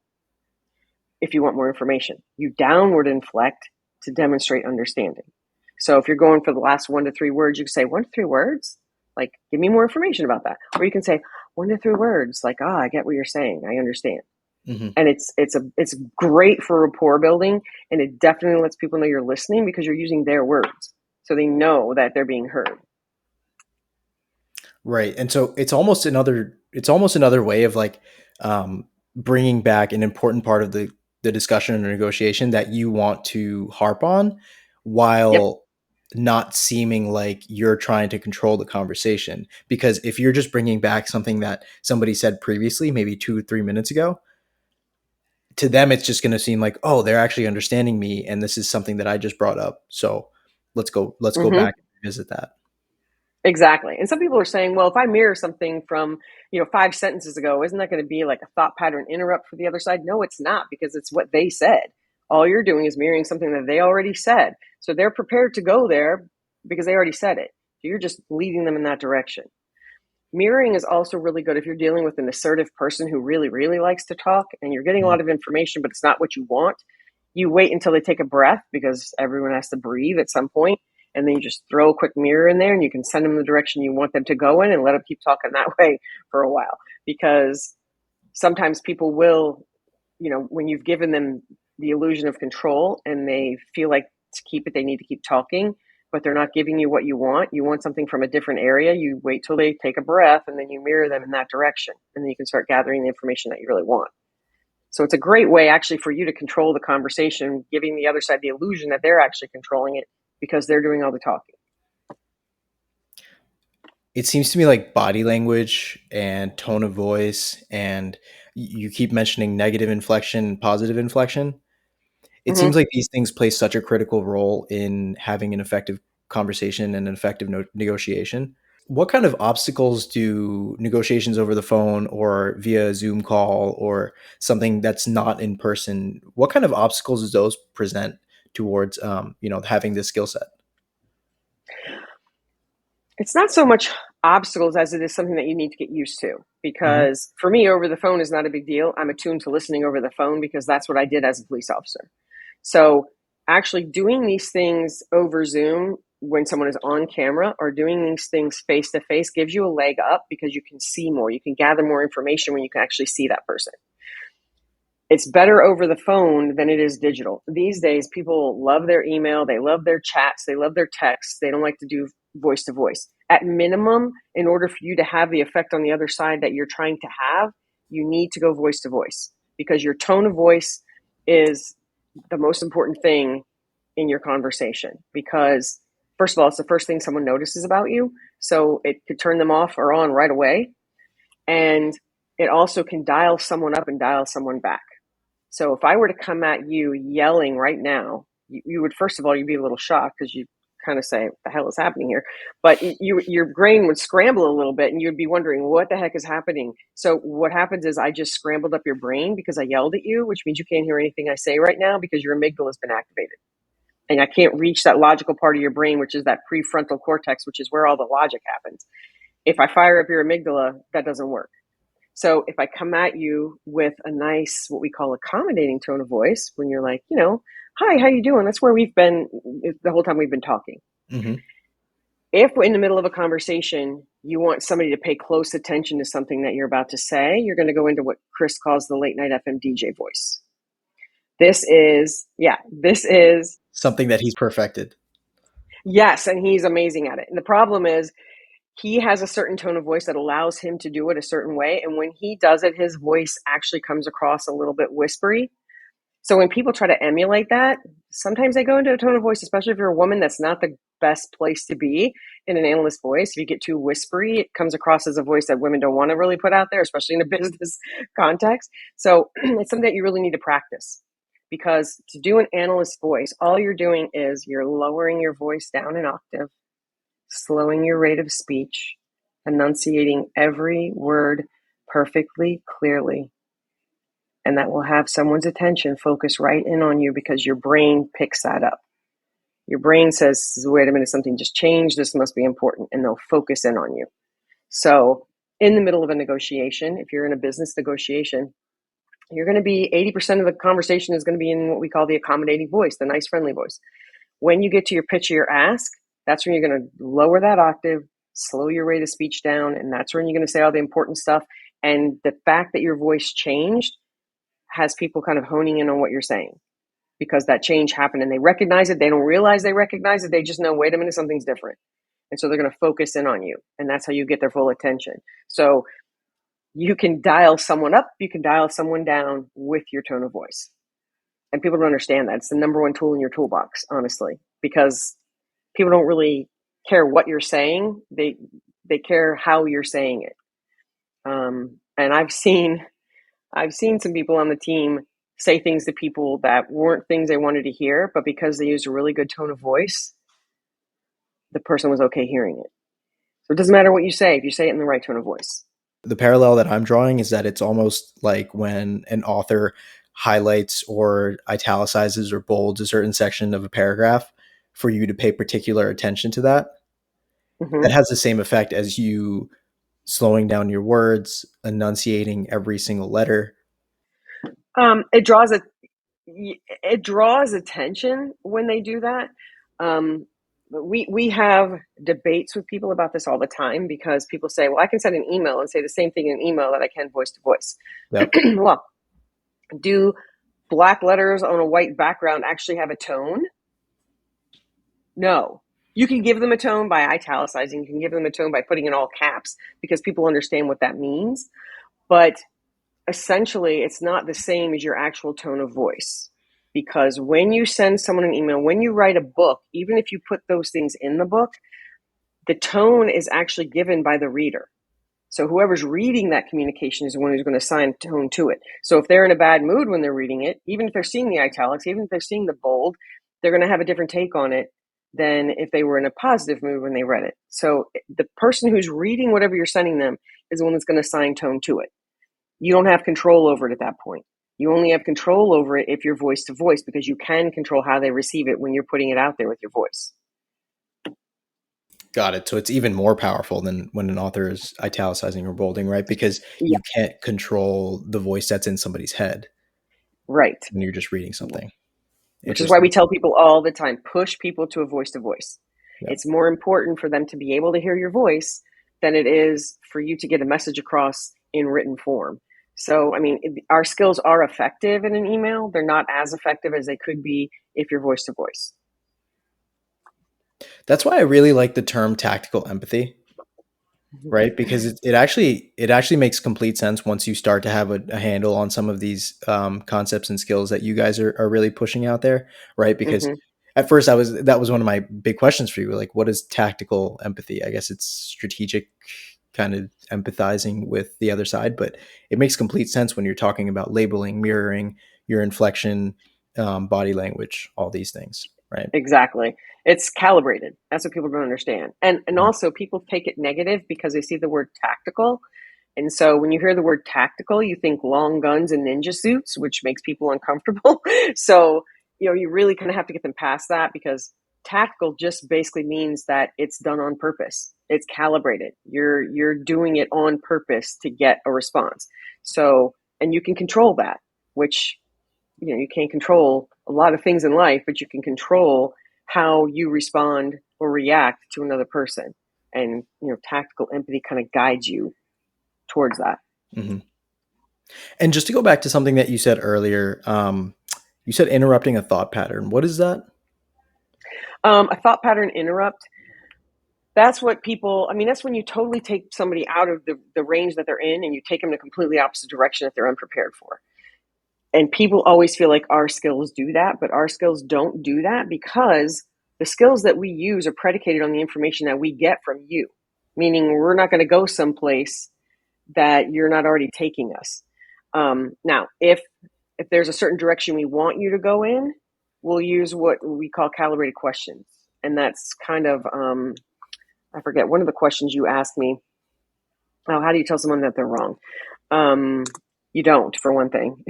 if you want more information. You downward inflect to demonstrate understanding. So if you're going for the last 1 to 3 words, you can say 1 to 3 words, like, give me more information about that. Or you can say 1 to 3 words, like, I get what you're saying. I understand.
Mm-hmm.
And it's great for rapport building, and it definitely lets people know you're listening because you're using their words. So they know that they're being heard.
Right. And so it's almost another way of like bringing back an important part of the discussion or negotiation that you want to harp on
Yep.
while not seeming like you're trying to control the conversation. Because if you're just bringing back something that somebody said previously, maybe 2 or 3 minutes ago, to them, it's just going to seem like, oh, they're actually understanding me. And this is something that I just brought up. So let's go
Mm-hmm.
back and revisit that.
Exactly. And some people are saying, well, if I mirror something from, 5 sentences ago, isn't that going to be like a thought pattern interrupt for the other side? No, it's not, because it's what they said. All you're doing is mirroring something that they already said. So they're prepared to go there because they already said it. So you're just leading them in that direction. Mirroring is also really good if you're dealing with an assertive person who really, really likes to talk and you're getting a
Mhm.
lot of information, but it's not what you want. You wait until they take a breath, because everyone has to breathe at some point, and then you just throw a quick mirror in there and you can send them the direction you want them to go in and let them keep talking that way for a while. Because sometimes people will, when you've given them the illusion of control and they feel like to keep it, they need to keep talking, but they're not giving you what you want. You want something from a different area. You wait till they take a breath and then you mirror them in that direction. And then you can start gathering the information that you really want. So it's a great way actually for you to control the conversation, giving the other side the illusion that they're actually controlling it because they're doing all the talking.
It seems to me like body language and tone of voice, and you keep mentioning negative inflection and positive inflection. It seems
Mm-hmm.
like these things play such a critical role in having an effective conversation and an effective negotiation. What kind of obstacles do negotiations over the phone or via a Zoom call or something that's not in person? What kind of obstacles does those present towards having this skill set?
It's not so much obstacles as it is something that you need to get used to.
Hmm.
Because for me, over the phone is not a big deal. I'm attuned to listening over the phone because that's what I did as a police officer. So actually doing these things over Zoom when someone is on camera, or doing these things face to face, gives you a leg up because you can see more. You can gather more information when you can actually see that person. It's better over the phone than it is digital. These days, people love their email, they love their chats, they love their texts. They don't like to do voice to voice. At minimum, in order for you to have the effect on the other side that you're trying to have, you need to go voice to voice, because your tone of voice is the most important thing in your conversation. Because, first of all, it's the first thing someone notices about you. So it could turn them off or on right away. And it also can dial someone up and dial someone back. So if I were to come at you yelling right now, you would, first of all, you'd be a little shocked because you kind of say, what the hell is happening here? But your brain would scramble a little bit and you'd be wondering, what the heck is happening? So what happens is I just scrambled up your brain because I yelled at you, which means you can't hear anything I say right now because your amygdala has been activated. And I can't reach that logical part of your brain, which is that prefrontal cortex, which is where all the logic happens. If I fire up your amygdala, that doesn't work. So if I come at you with a nice, what we call accommodating tone of voice, when you're like, hi, how you doing? That's where we've been the whole time we've been talking.
Hmm.
If in the middle of a conversation, you want somebody to pay close attention to something that you're about to say, you're going to go into what Chris calls the late night FM DJ voice. This is
Something that he's perfected.
Yes, and he's amazing at it. And the problem is he has a certain tone of voice that allows him to do it a certain way. And when he does it, his voice actually comes across a little bit whispery. So when people try to emulate that, sometimes they go into a tone of voice, especially if you're a woman, that's not the best place to be in an analyst voice. If you get too whispery, it comes across as a voice that women don't want to really put out there, especially in a business context. So it's something that you really need to practice, because to do an analyst voice, all you're doing is you're lowering your voice down an octave, slowing your rate of speech, enunciating every word perfectly clearly, and that will have someone's attention focus right in on you because your brain picks that up. Your brain says, wait a minute, something just changed. This must be important. And they'll focus in on you. So in the middle of a negotiation, if you're in a business negotiation, you're going to be 80% of the conversation is going to be in what we call the accommodating voice, the nice, friendly voice. When you get to your pitch or your ask, that's when you're going to lower that octave, slow your rate of speech down, and that's when you're going to say all the important stuff. And the fact that your voice changed has people kind of honing in on what you're saying, because that change happened and they recognize it. They don't realize they recognize it. They just know, wait a minute, something's different. And so they're going to focus in on you. And that's how you get their full attention. So you can dial someone up, you can dial someone down with your tone of voice. And people don't understand that. It's the number one tool in your toolbox, honestly, because people don't really care what you're saying. They care how you're saying it. And I've seen some people on the team say things to people that weren't things they wanted to hear, but because they used a really good tone of voice, the person was okay hearing it. So it doesn't matter what you say if you say it in the right tone of voice.
The parallel that I'm drawing is that it's almost like when an author highlights or italicizes or bolds a certain section of a paragraph for you to pay particular attention to that. That has the same effect as you slowing down your words, enunciating every single letter.
It draws attention when they do that. We have debates with people about this all the time, because people say, well, I can send an email and say the same thing in an email that I can voice to voice.
Yep.
Well, do black letters on a white background actually have a tone? No. You can give them a tone by italicizing. You can give them a tone by putting in all caps, because people understand what that means. But essentially, it's not the same as your actual tone of voice. Because when you send someone an email, when you write a book, even if you put those things in the book, the tone is actually given by the reader. So whoever's reading that communication is the one who's going to assign tone to it. So if they're in a bad mood when they're reading it, even if they're seeing the italics, even if they're seeing the bold, they're going to have a different take on it than if they were in a positive mood when they read it. So the person who's reading whatever you're sending them is the one that's going to assign tone to it. You don't have control over it at that point. You only have control over it if you're voice to voice, because you can control how they receive it when you're putting it out there with your voice.
Got it. So it's even more powerful than when an author is italicizing or bolding, right? Because
Yeah,
you can't control the voice that's in somebody's head
right.
when you're just reading something.
Which is why we
Interesting.
tell people all the time, push people to a voice to voice.
Yep.
It's more important for them to be able to hear your voice than it is for you to get a message across in written form. So, I mean, our skills are effective in an email. They're not as effective as they could be if you're voice to voice.
That's why I really like the term tactical empathy, right? Because it actually makes complete sense once you start to have a handle on some of these concepts and skills that you guys are really pushing out there, right? Because
Mm-hmm.
at first that was one of my big questions for you. Like, what is tactical empathy? I guess it's strategic kind of empathizing with the other side, but it makes complete sense when you're talking about labeling, mirroring, your inflection, body language, all these things, right?
Exactly. It's calibrated. That's what people don't understand. And
Mhm.
also, people take it negative because they see the word tactical. And so when you hear the word tactical, you think long guns and ninja suits, which makes people uncomfortable. So, you really kind of have to get them past that, because tactical just basically means that it's done on purpose. It's calibrated. You're doing it on purpose to get a response. So, and you can control that, which, you can't control a lot of things in life, but you can control how you respond or react to another person. And, tactical empathy kind of guides you towards that.
Mhm. And just to go back to something that you said earlier, you said interrupting a thought pattern. What is that?
A thought pattern interrupt. That's what people, I mean, that's when you totally take somebody out of the range that they're in and you take them in a completely opposite direction that they're unprepared for. And people always feel like our skills do that, but our skills don't do that because the skills that we use are predicated on the information that we get from you, meaning we're not going to go someplace that you're not already taking us. Now, if there's a certain direction we want you to go in, we'll use what we call calibrated questions. And that's kind of, I forget, one of the questions you asked me, oh, how do you tell someone that they're wrong? You don't, for one thing.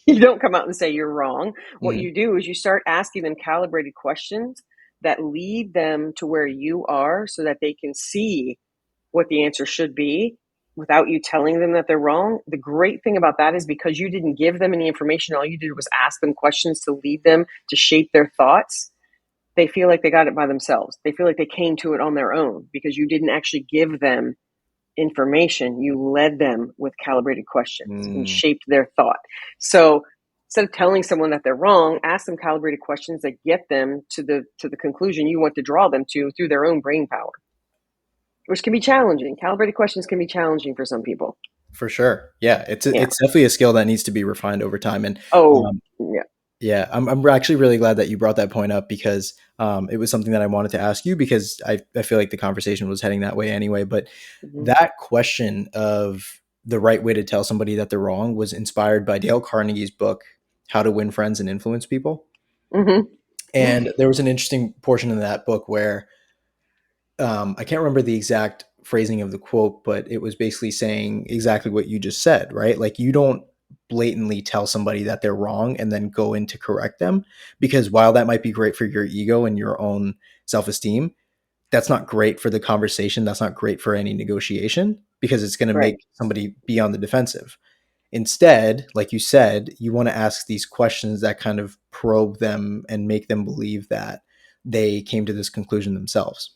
You don't come out and say you're wrong. What
Mm.
you do is you start asking them calibrated questions that lead them to where you are so that they can see what the answer should be without you telling them that they're wrong. The great thing about that is because you didn't give them any information, all you did was ask them questions to lead them to shape their thoughts. They feel like they got it by themselves. They feel like they came to it on their own because you didn't actually give them information. You led them with calibrated questions and
Mm.
shaped their thought. So instead of telling someone that they're wrong, ask them calibrated questions that get them to the conclusion you want to draw them to through their own brain power, which can be challenging. Calibrated questions can be challenging for some people.
For sure. Yeah,
Yeah.
it's definitely a skill that needs to be refined over time. And
Oh,
um,
yeah.
yeah, I'm actually really glad that you brought that point up because it was something that I wanted to ask you because I feel like the conversation was heading that way anyway. But
Mm-hmm.
that question of the right way to tell somebody that they're wrong was inspired by Dale Carnegie's book, How to Win Friends and Influence People.
Mm-hmm.
And there was an interesting portion in that book where I can't remember the exact phrasing of the quote, but it was basically saying exactly what you just said, right? Like you don't blatantly tell somebody that they're wrong and then go in to correct them because while that might be great for your ego and your own self-esteem, that's not great for the conversation. That's not great for any negotiation because it's going to
Right.
make somebody be on the defensive. Instead, like you said, you want to ask these questions that kind of probe them and make them believe that they came to this conclusion themselves.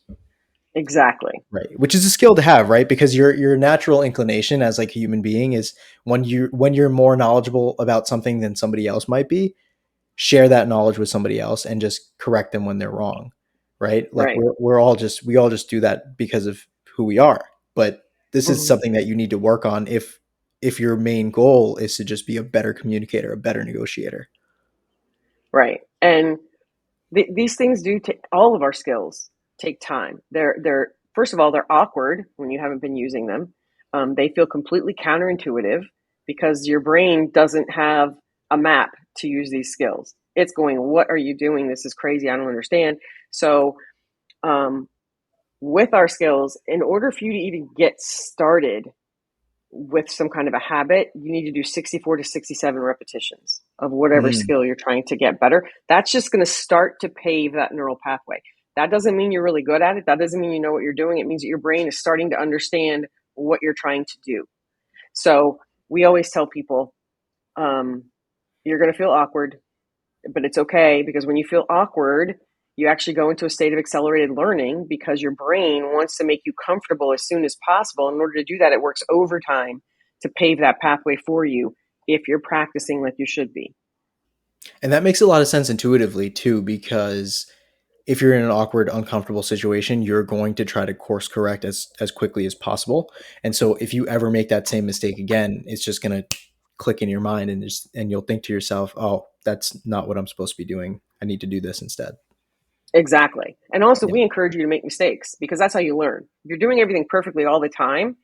Exactly.
Right, which is a skill to have, right? Because your natural inclination as like a human being is when you're more knowledgeable about something than somebody else might be, share that knowledge with somebody else and just correct them when they're wrong, right? Like
Right.
we all just do that because of who we are. But this is
Mm-hmm.
something that you need to work on if your main goal is to just be a better communicator, a better negotiator.
Right. And these things do take, all of our skills take time. They're first of all, they're awkward when you haven't been using them. They feel completely counterintuitive because your brain doesn't have a map to use these skills. It's going, what are you doing? This is crazy. I don't understand. So um, with our skills, in order for you to even get started with some kind of a habit, you need to do 64 to 67 repetitions of whatever
Mm.
skill you're trying to get better. That's just going to start to pave that neural pathway. That doesn't mean you're really good at it. That doesn't mean you know what you're doing. It means that your brain is starting to understand what you're trying to do. So we always tell people, you're going to feel awkward, but it's okay because when you feel awkward, you actually go into a state of accelerated learning because your brain wants to make you comfortable as soon as possible. In order to do that, it works overtime to pave that pathway for you if you're practicing like you should be.
And that makes a lot of sense intuitively too, because if you're in an awkward, uncomfortable situation, you're going to try to course correct as quickly as possible. And so if you ever make that same mistake again, it's just going to click in your mind and you'll think to yourself, "Oh, that's not what I'm supposed to be doing. I need to do this instead."
Exactly. And also,
Yeah.
we encourage you to make mistakes because that's how you learn. If you're doing everything perfectly all the time,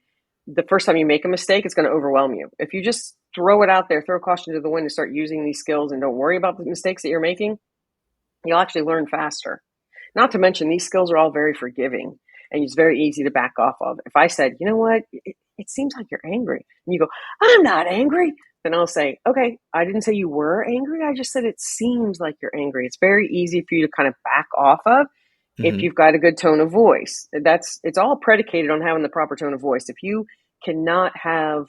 the first time you make a mistake, it's going to overwhelm you. If you just throw it out there, throw caution to the wind and start using these skills and don't worry about the mistakes that you're making, you'll actually learn faster. Not to mention, these skills are all very forgiving and it's very easy to back off of. If I said, you know what, it seems like you're angry, and you go, I'm not angry, then I'll say, okay, I didn't say you were angry. I just said it seems like you're angry. It's very easy for you to kind of back off of if
Hmm.
you've got a good tone of voice. It's all predicated on having the proper tone of voice. If you cannot have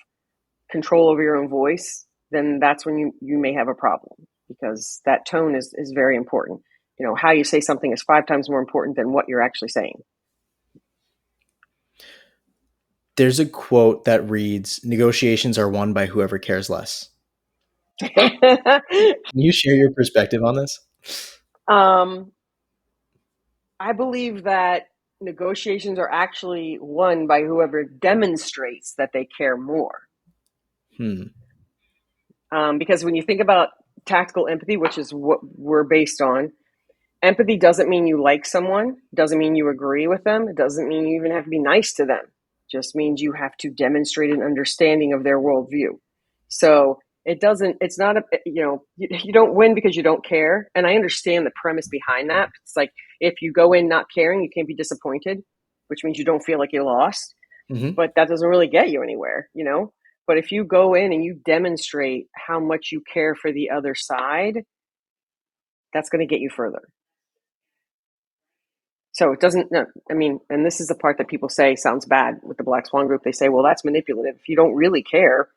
control over your own voice, then that's when you may have a problem because that tone is very important. You know, how you say something is 5 times more important than what you're actually saying.
There's a quote that reads, "Negotiations are won by whoever cares less." Can you share your perspective on this?
um, I believe that negotiations are actually won by whoever demonstrates that they care more.
Hmm.
Because when you think about tactical empathy, which is what we're based on, empathy doesn't mean you like someone, doesn't mean you agree with them, it doesn't mean you even have to be nice to them. It just means you have to demonstrate an understanding of their worldview. So it's not you don't win because you don't care. And I understand the premise behind that. It's like if you go in not caring, you can't be disappointed, which means you don't feel like you lost,
Hmm.
but that doesn't really get you anywhere. But if you go in and you demonstrate how much you care for the other side, that's going to get you further. So it doesn't, no, I mean, and this is the part that people say sounds bad with the Black Swan Group. They say, well, that's manipulative. If you don't really care,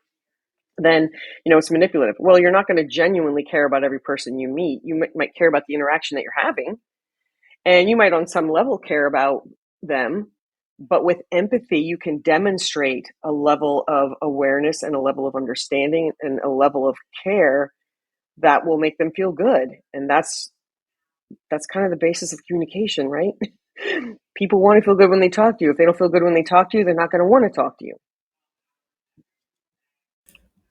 then, it's manipulative. Well, you're not going to genuinely care about every person you meet. You might care about the interaction that you're having, and you might on some level care about them. But with empathy, you can demonstrate a level of awareness and a level of understanding and a level of care that will make them feel good. And that's kind of the basis of communication, right? People want to feel good when they talk to you. If they don't feel good when they talk to you, they're not going to want to talk to you.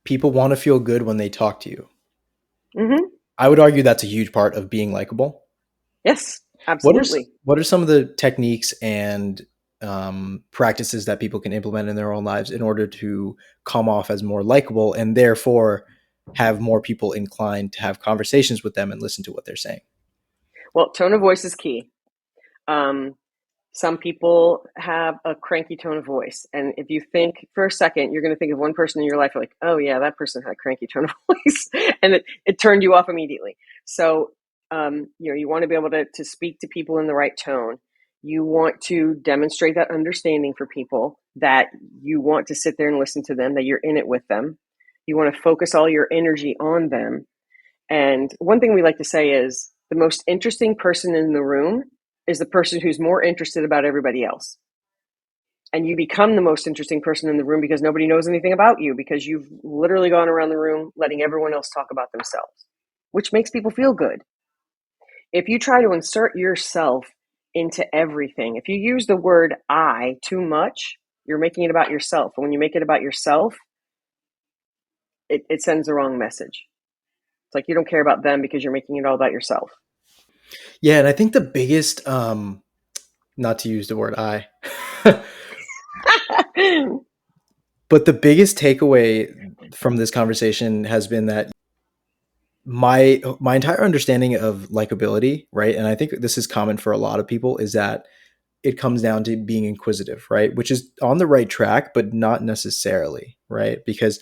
People want to feel good when they talk to you.
Mm-hmm.
I would argue that's a huge part of being likable.
Yes,
What are
absolutely.
what are some of the techniques and practices that people can implement in their own lives in order to come off as more likable and therefore have more people inclined to have conversations with them and listen to what they're saying?
Well, tone of voice is key. Um, some people have a cranky tone of voice. And if you think for a second, you're going to think of one person in your life, you're like, oh, yeah, that person had a cranky tone of voice. And it turned you off immediately. So, you want to be able to speak to people in the right tone. You want to demonstrate that understanding for people, that you want to sit there and listen to them, that you're in it with them. You want to focus all your energy on them. And one thing we like to say is the most interesting person in the room is the person who's more interested about everybody else. And you become the most interesting person in the room because nobody knows anything about you, because you've literally gone around the room letting everyone else talk about themselves, which makes people feel good. If you try to insert yourself into everything, if you use the word I too much, you're making it about yourself. And when you make it about yourself, it sends the wrong message. It's like you don't care about them because you're making it all about yourself.
Yeah, and I think the biggest, not to use the word I, but the biggest takeaway from this conversation has been that my entire understanding of likability, right, and I think this is common for a lot of people, is that it comes down to being inquisitive, right, which is on the right track, but not necessarily, right, because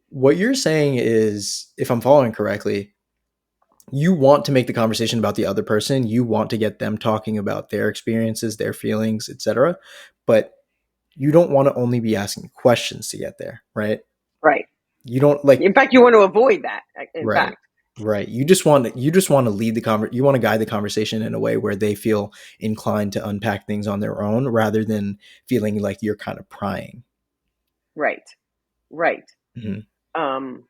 what you're saying is, if I'm following correctly, you want to make the conversation about the other person, you want to get them talking about their experiences, their feelings, etc., but you don't want to only be asking questions to get there, right?
Right.
You don't like
In fact, you want to avoid that. In
right.
fact,
Right. You just want to lead the you want to guide the conversation in a way where they feel inclined to unpack things on their own rather than feeling like you're kind of prying.
right, right.
Mhm.
Um,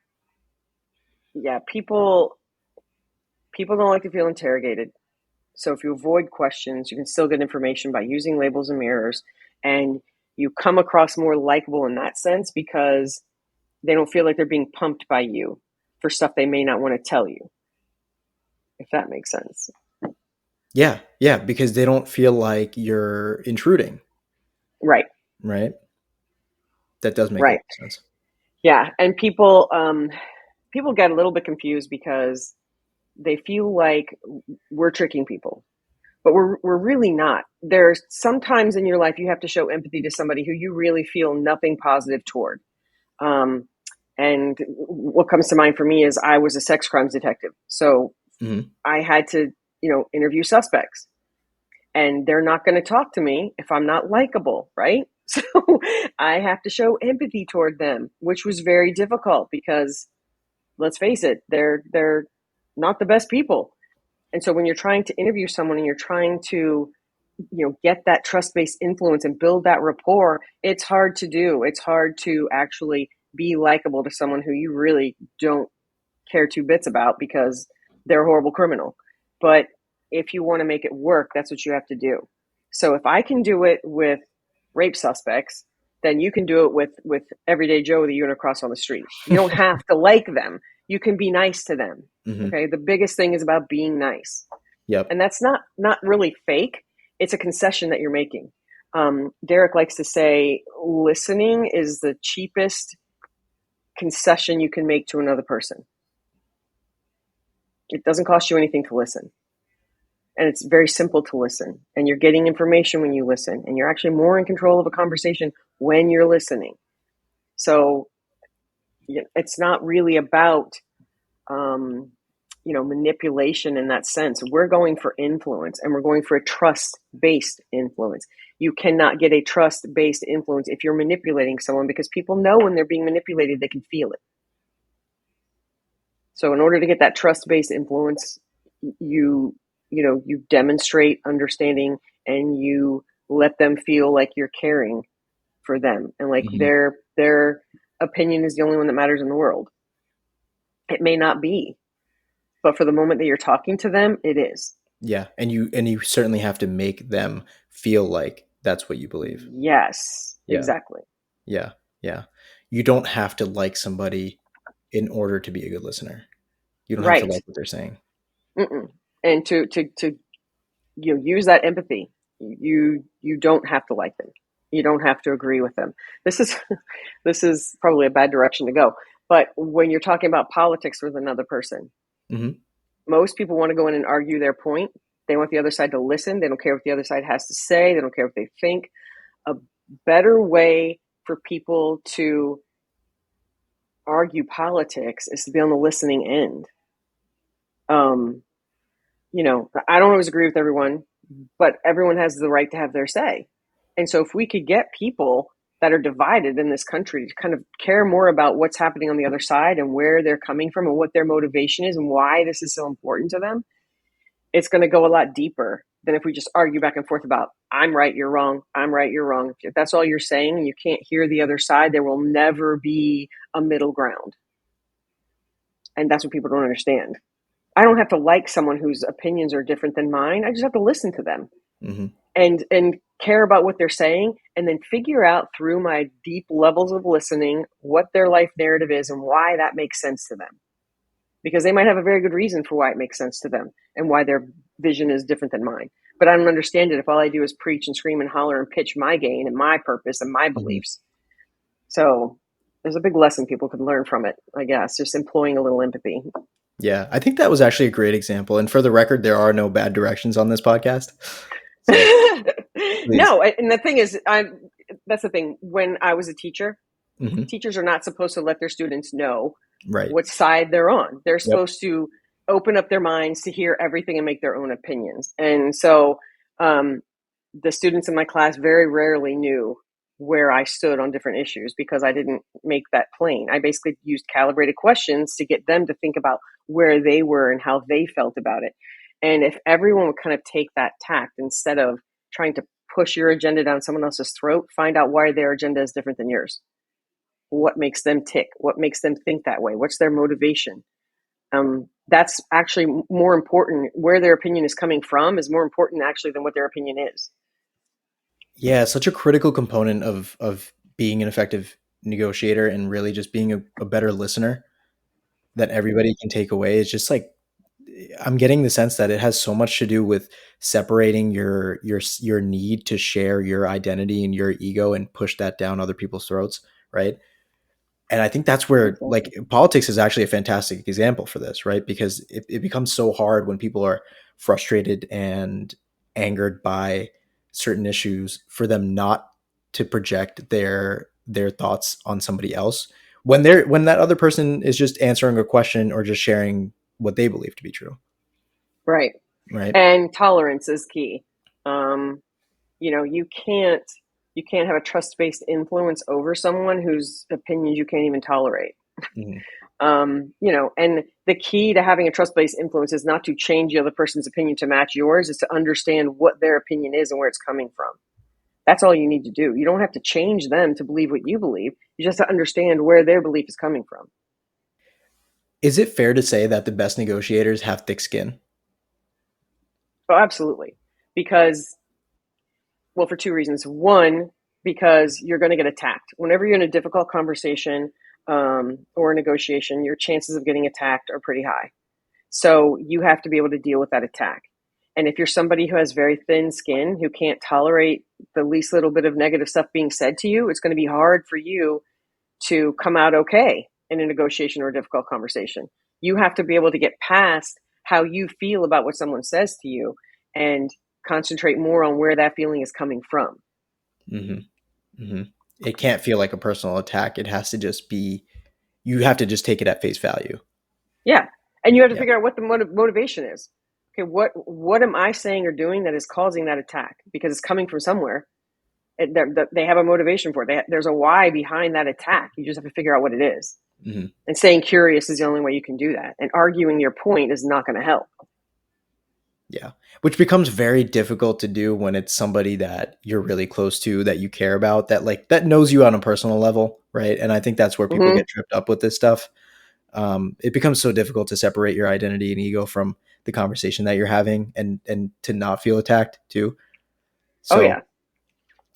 yeah, people don't like to feel interrogated. So if you avoid questions, you can still get information by using labels and mirrors, and you come across more likable in that sense because they don't feel like they're being pumped by you for stuff they may not want to tell you, if that makes sense.
Yeah, yeah, because they don't feel like you're intruding,
Right,
right? That does make a lot
right.
of sense.
Yeah, and people get a little bit confused because they feel like we're tricking people, but we're really not. There's sometimes in your life you have to show empathy to somebody who you really feel nothing positive toward. Um, and what comes to mind for me is I was a sex crimes detective, so
Hmm.
I had to interview suspects, and they're not going to talk to me if I'm not likable, right? So I have to show empathy toward them, which was very difficult because let's face it, they're not the best people. And so when you're trying to interview someone and you're trying to, get that trust-based influence and build that rapport, it's hard to do. It's hard to actually be likable to someone who you really don't care two bits about because they're a horrible criminal. But if you want to make it work, that's what you have to do. So if I can do it with rape suspects, then you can do it with everyday Joe that you run across on the street. You don't have to like them. You can be nice to them.
Hmm.
Okay. The biggest thing is about being nice.
Yep.
And that's not really fake. It's a concession that you're making. Derek likes to say, listening is the cheapest concession you can make to another person. It doesn't cost you anything to listen. And it's very simple to listen. And you're getting information when you listen. And you're actually more in control of a conversation when you're listening. So it's not really about, manipulation in that sense. We're going for influence, and we're going for a trust-based influence. You cannot get a trust-based influence if you're manipulating someone, because people know when they're being manipulated, they can feel it. So in order to get that trust-based influence, you demonstrate understanding, and you let them feel like you're caring for them, and like
Hmm.
their opinion is the only one that matters in the world. It may not be, but for the moment that you're talking to them, it is.
Yeah, and you certainly have to make them feel like that's what you believe.
Yes,
Yeah,
exactly.
yeah, yeah. You don't have to like somebody in order to be a good listener. You don't have to
Right.
like what they're saying.
Mm-mm. And to use that empathy. You don't have to like them. You don't have to agree with them. This is this is probably a bad direction to go. But when you're talking about politics with another person,
Hmm.
most people want to go in and argue their point. They want the other side to listen. They don't care what the other side has to say. They don't care what they think. A better way for people to argue politics is to be on the listening end. Um, I don't always agree with everyone, but everyone has the right to have their say. And so if we could get people that are divided in this country to kind of care more about what's happening on the other side and where they're coming from and what their motivation is and why this is so important to them, it's going to go a lot deeper than if we just argue back and forth about, I'm right, you're wrong, I'm right, you're wrong. If that's all you're saying and you can't hear the other side, there will never be a middle ground. And that's what people don't understand. I don't have to like someone whose opinions are different than mine. I just have to listen to them
Hmm.
and care about what they're saying, and then figure out through my deep levels of listening what their life narrative is and why that makes sense to them. Because they might have a very good reason for why it makes sense to them and why their vision is different than mine. But I don't understand it if all I do is preach and scream and holler and pitch my gain and my purpose and my
Hmm.
beliefs. So there's a big lesson people could learn from it, I guess, just employing a little empathy.
Yeah, I think that was actually a great example. And for the record, there are no bad directions on this podcast. So please.
No, and the thing is, that's the thing. When I was a teacher,
Hmm.
teachers are not supposed to let their students know
Right.
what side they're on. They're
Yep.
supposed to open up their minds to hear everything and make their own opinions. And so the students in my class very rarely knew where I stood on different issues because I didn't make that plain. I basically used calibrated questions to get them to think about where they were and how they felt about it. And if everyone would kind of take that tact instead of trying to push your agenda down someone else's throat, find out why their agenda is different than yours. What makes them tick? What makes them think that way? What's their motivation? That's actually more important. Where their opinion is coming from is more important actually than what their opinion is.
Yeah, such a critical component of being an effective negotiator and really just being a better listener that everybody can take away is just like I'm getting the sense that it has so much to do with separating your need to share your identity and your ego and push that down other people's throats, right? And I think that's where like
Exactly.
politics is actually a fantastic example for this, right? Because it becomes so hard when people are frustrated and angered by certain issues for them not to project their thoughts on somebody else when that other person is just answering a question or just sharing what they believe to be true,
Right.
right?
And tolerance is key. Um, you can't have a trust-based influence over someone whose opinions you can't even tolerate.
Mhm.
And the key to having a trust-based influence is not to change the other person's opinion to match yours, is to understand what their opinion is and where it's coming from. That's all you need to do. You don't have to change them to believe what you believe. You just have to understand where their belief is coming from.
Is it fair to say that the best negotiators have thick skin?
Oh, absolutely. Because, well, for two reasons. One, because you're going to get attacked. Whenever you're in a difficult conversation or a negotiation, your chances of getting attacked are pretty high. So you have to be able to deal with that attack. And if you're somebody who has very thin skin, who can't tolerate the least little bit of negative stuff being said to you, it's going to be hard for you to come out okay in a negotiation or a difficult conversation. You have to be able to get past how you feel about what someone says to you and concentrate more on where that feeling is coming from.
Hmm. Hmm. It can't feel like a personal attack. It has to just be, you have to just take it at face value.
Yeah. And you have to
Yeah.
figure out what the motivation is. Okay, what am I saying or doing that is causing that attack? Because it's coming from somewhere. They have a motivation for it. There's a why behind that attack. You just have to figure out what it is.
Hmm.
And staying curious is the only way you can do that. And arguing your point is not going to help.
Yeah. Which becomes very difficult to do when it's somebody that you're really close to, that you care about, that like that knows you on a personal level, right? And I think that's where people
Mm-hmm.
get tripped up with this stuff. It becomes so difficult to separate your identity and ego from the conversation that you're having, and to not feel attacked too.
Oh
So
yeah,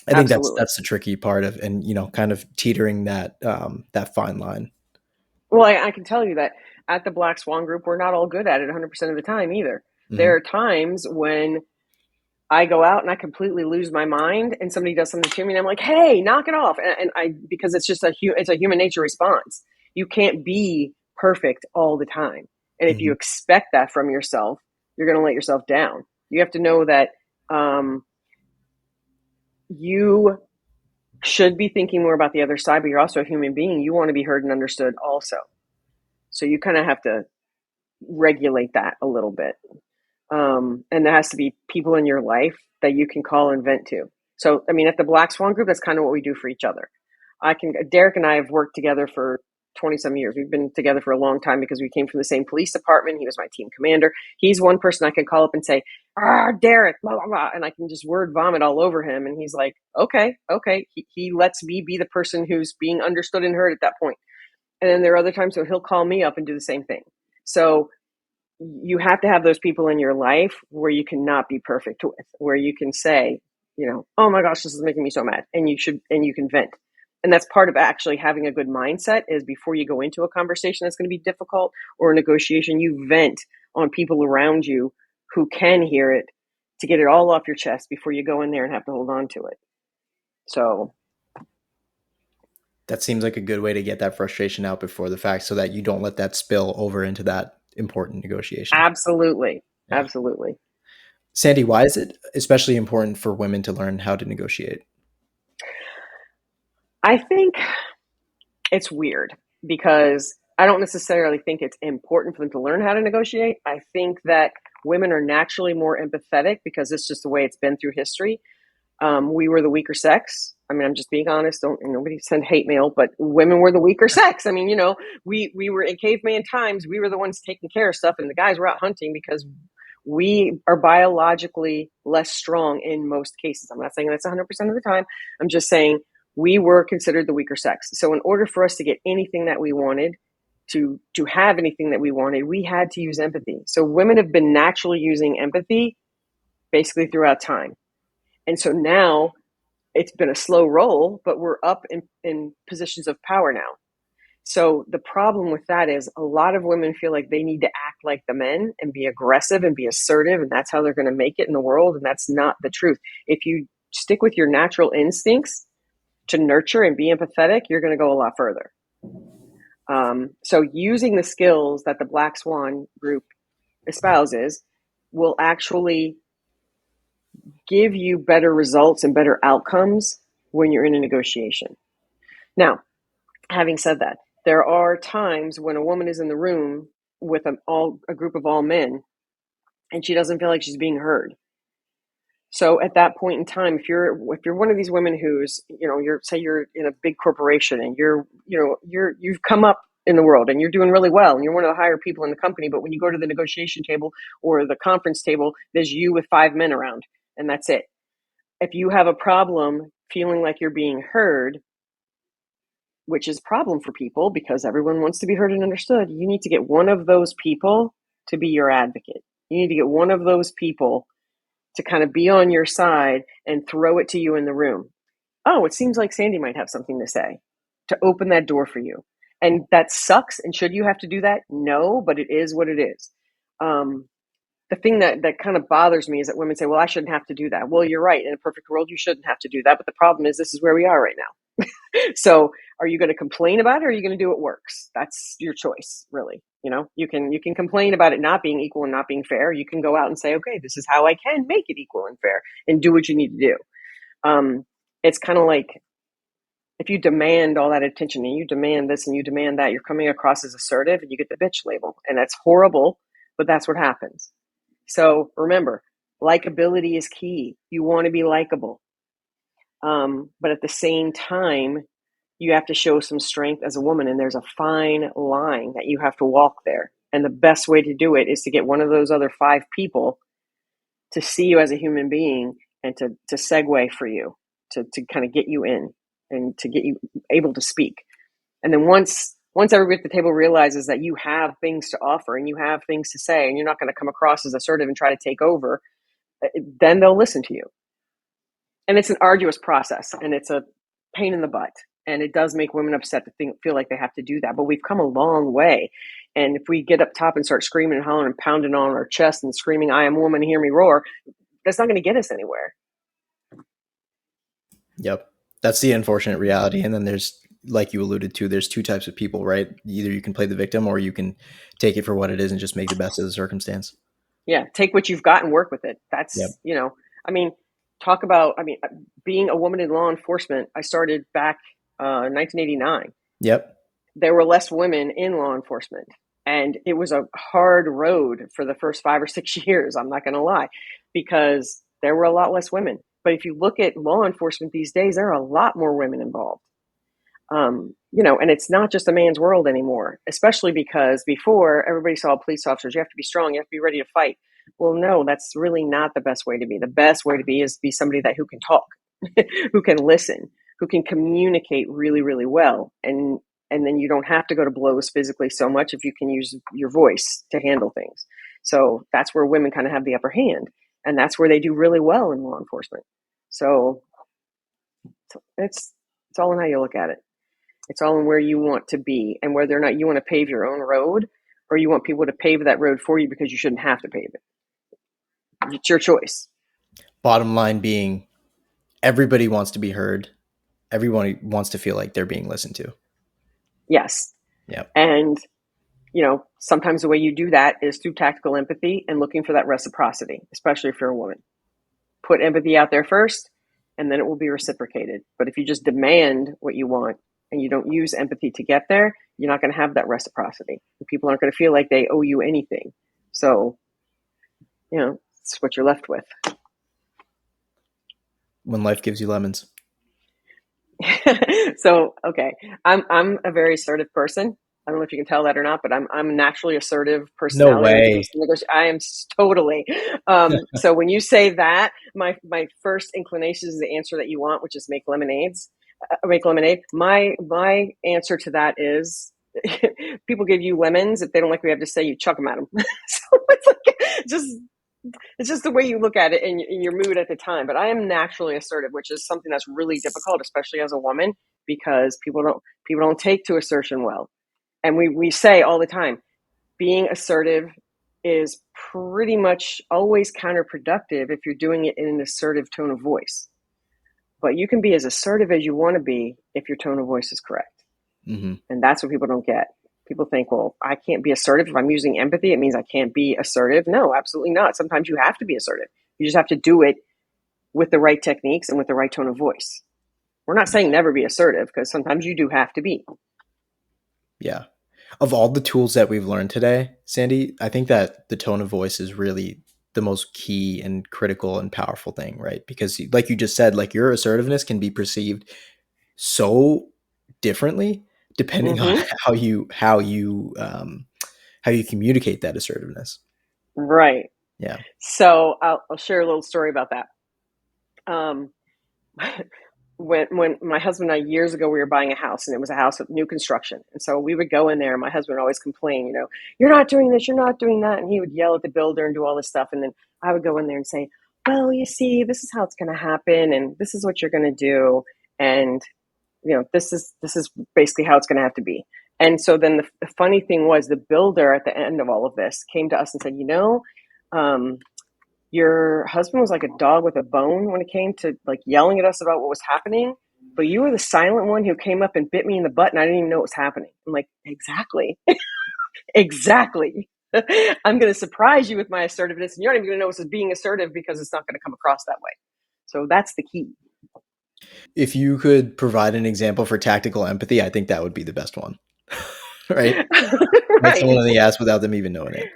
I think
absolutely.
that's the tricky part of, and kind of teetering that that fine line.
Well, I can tell you that at the Black Swan Group, we're not all good at it 100% of the time either. There
Hmm.
are times when I go out and I completely lose my mind, and somebody does something to me, and I'm like, "Hey, knock it off!" And I because it's just it's a human nature response. You can't be perfect all the time, and if you
Hmm.
expect that from yourself, you're going to let yourself down. You have to know that um, you should be thinking more about the other side, but you're also a human being. You want to be heard and understood, also. So you kind of have to regulate that a little bit. And there has to be people in your life that you can call and vent to. So, I mean, at the Black Swan Group, that's kind of what we do for each other. Derek and I have worked together for 20 some years. We've been together for a long time because we came from the same police department. He was my team commander. He's one person I can call up and say, Derek, blah, blah, blah. And I can just word vomit all over him. And he's like, okay, okay. He lets me be the person who's being understood and heard at that point. And then there are other times where he'll call me up and do the same thing. So you have to have those people in your life where you cannot be perfect with, where you can say, oh my gosh, this is making me so mad. And you can vent. And that's part of actually having a good mindset is before you go into a conversation that's going to be difficult or a negotiation, you vent on people around you who can hear it to get it all off your chest before you go in there and have to hold on to it. So
That seems like a good way to get that frustration out before the fact, so that you don't let that spill over into that important negotiation.
absolutely,
Yeah.
absolutely.
Sandy, why is it especially important for women to learn how to negotiate?
I think it's weird because I don't necessarily think it's important for them to learn how to negotiate. I think that women are naturally more empathetic because it's just the way it's been through history. We were the weaker sex. I mean, I'm just being honest. Don't nobody send hate mail, but women were the weaker sex. I mean, we were in caveman times. We were the ones taking care of stuff, and the guys were out hunting because we are biologically less strong in most cases. I'm not saying that's 100% of the time. I'm just saying we were considered the weaker sex. So in order for us to get anything that we wanted, to have anything that we wanted, we had to use empathy. So women have been naturally using empathy basically throughout time. And so now it's been a slow roll, but we're up in positions of power now. So the problem with that is a lot of women feel like they need to act like the men and be aggressive and be assertive, and that's how they're going to make it in the world. And that's not the truth. If you stick with your natural instincts to nurture and be empathetic, you're going to go a lot further. So using the skills that the Black Swan Group espouses will actually give you better results and better outcomes when you're in a negotiation. Now, having said that, there are times when a woman is in the room with a group of all men and she doesn't feel like she's being heard. So at that point in time, if you're one of these women who's, you're in a big corporation and you've come up in the world and you're doing really well and you're one of the higher people in the company, but when you go to the negotiation table or the conference table, there's you with 5 men around and that's it. If you have a problem feeling like you're being heard, which is a problem for people because everyone wants to be heard and understood, you need to get one of those people to be your advocate. You need to get one of those people to kind of be on your side and throw it to you in the room. Oh, it seems like Sandy might have something to say, to open that door for you. And that sucks. And should you have to do that? No, but it is what it is. The thing that kind of bothers me is that women say, well, I shouldn't have to do that. Well, you're right. In a perfect world, you shouldn't have to do that. But the problem is, this is where we are right now. So are you going to complain about it, or are you going to do what works? That's your choice, really. You can complain about it not being equal and not being fair. You can go out and say, okay, this is how I can make it equal and fair, and do what you need to do. It's kind of like, if you demand all that attention and you demand this and you demand that, you're coming across as assertive and you get the bitch label. And that's horrible, but that's what happens. So remember, likability is key. You want to be likable. But at the same time, you have to show some strength as a woman. And there's a fine line that you have to walk there. And the best way to do it is to get one of those other 5 people to see you as a human being and to segue for you, to kind of get you in and to get you able to speak. And then once everybody at the table realizes that you have things to offer and you have things to say, and you're not going to come across as assertive and try to take over, then they'll listen to you. And it's an arduous process, and it's a pain in the butt. And it does make women upset to feel like they have to do that. But we've come a long way. And if we get up top and start screaming and hollering and pounding on our chest and screaming, I am a woman, hear me roar, that's not going to get us anywhere.
Yep. That's the unfortunate reality. And then there's, like you alluded to, there's 2 types of people, right? Either you can play the victim, or you can take it for what it is and just make the best of the circumstance.
Yeah. Take what you've got and work with it. That's,
Yep.
talk about, being a woman in law enforcement. I started back 1989.
Yep.
There were less women in law enforcement. And it was a hard road for the first 5 or 6 years. I'm not going to lie, because there were a lot less women. But if you look at law enforcement these days, there are a lot more women involved. And it's not just a man's world anymore, especially because before, everybody saw police officers. You have to be strong. You have to be ready to fight. Well, no, that's really not the best way to be. The best way to be is be somebody who can talk, who can listen, who can communicate really, really well. And then you don't have to go to blows physically so much if you can use your voice to handle things. So that's where women kind of have the upper hand. And that's where they do really well in law enforcement. So it's all in how you look at it. It's all in where you want to be and whether or not you want to pave your own road, or you want people to pave that road for you because you shouldn't have to pave it. It's your choice.
Bottom line being, everybody wants to be heard. Everyone wants to feel like they're being listened to.
Yes.
Yep.
And, sometimes the way you do that is through tactical empathy and looking for that reciprocity, especially if you're a woman. Put empathy out there first, and then it will be reciprocated. But if you just demand what you want and you don't use empathy to get there, you're not going to have that reciprocity. And people aren't going to feel like they owe you anything. So, it's what you're left with.
When life gives you lemons.
So, okay. I'm a very assertive person. I don't know if you can tell that or not, but I'm a naturally assertive personality.
No way.
I am totally. So when you say that, my first inclination is the answer that you want, which is make lemonade. My answer to that is, people give you lemons. If they don't like what you have to say, you chuck them at them. So it's like, it's just the way you look at it and in your mood at the time. But I am naturally assertive, which is something that's really difficult, especially as a woman, because people don't take to assertion well. And we say all the time, being assertive is pretty much always counterproductive if you're doing it in an assertive tone of voice. But you can be as assertive as you want to be if your tone of voice is correct.
Mm-hmm.
And that's what people don't get. People think, well, I can't be assertive. If I'm using empathy, it means I can't be assertive. No, absolutely not. Sometimes you have to be assertive. You just have to do it with the right techniques and with the right tone of voice. We're not saying never be assertive, because sometimes you do have to be.
Yeah. Of all the tools that we've learned today, Sandy, I think that the tone of voice is really the most key and critical and powerful thing, right? Because like you just said, like, your assertiveness can be perceived so differently depending
Mm-hmm.
on how you communicate that assertiveness.
Right.
Yeah.
So I'll share a little story about that. Um, when my husband and I, years ago, we were buying a house, and it was a house with new construction. And so we would go in there, and my husband would always complain, you're not doing this, you're not doing that. And he would yell at the builder and do all this stuff. And then I would go in there and say, well, you see, this is how it's going to happen, and this is what you're going to do, and this is basically how it's going to have to be. And so then the funny thing was, the builder at the end of all of this came to us and said, um, your husband was like a dog with a bone when it came to like yelling at us about what was happening, but you were the silent one who came up and bit me in the butt, and I didn't even know what was happening. I'm like, exactly. Exactly. I'm going to surprise you with my assertiveness, and you're not even going to know it's being assertive because it's not going to come across that way. So that's the key.
If you could provide an example for tactical empathy, I think that would be the best one. Right? Hit
Right.
someone in the ass without them even knowing it.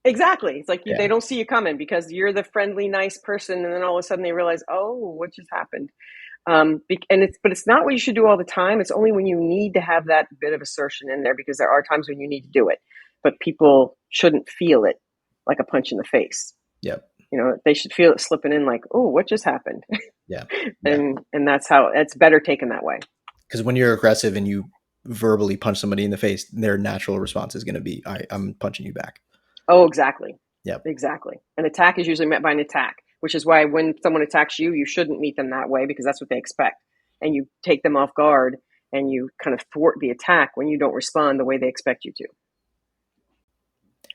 Exactly. It's like they
Yeah.
don't see you coming because you're the friendly, nice person, and then all of a sudden they realize, oh, what just happened? But it's not what you should do all the time. It's only when you need to have that bit of assertion in there, because there are times when you need to do it, but people shouldn't feel it like a punch in the face.
Yep.
They should feel it slipping in like, oh, what just happened?
Yeah. Yeah.
And that's how it's better taken that way.
Because when you're aggressive and you verbally punch somebody in the face, their natural response is going to be, I'm punching you back.
Oh, exactly.
Yep.
Exactly. An attack is usually met by an attack, which is why when someone attacks you, you shouldn't meet them that way, because that's what they expect. And you take them off guard and you kind of thwart the attack when you don't respond the way they expect you to.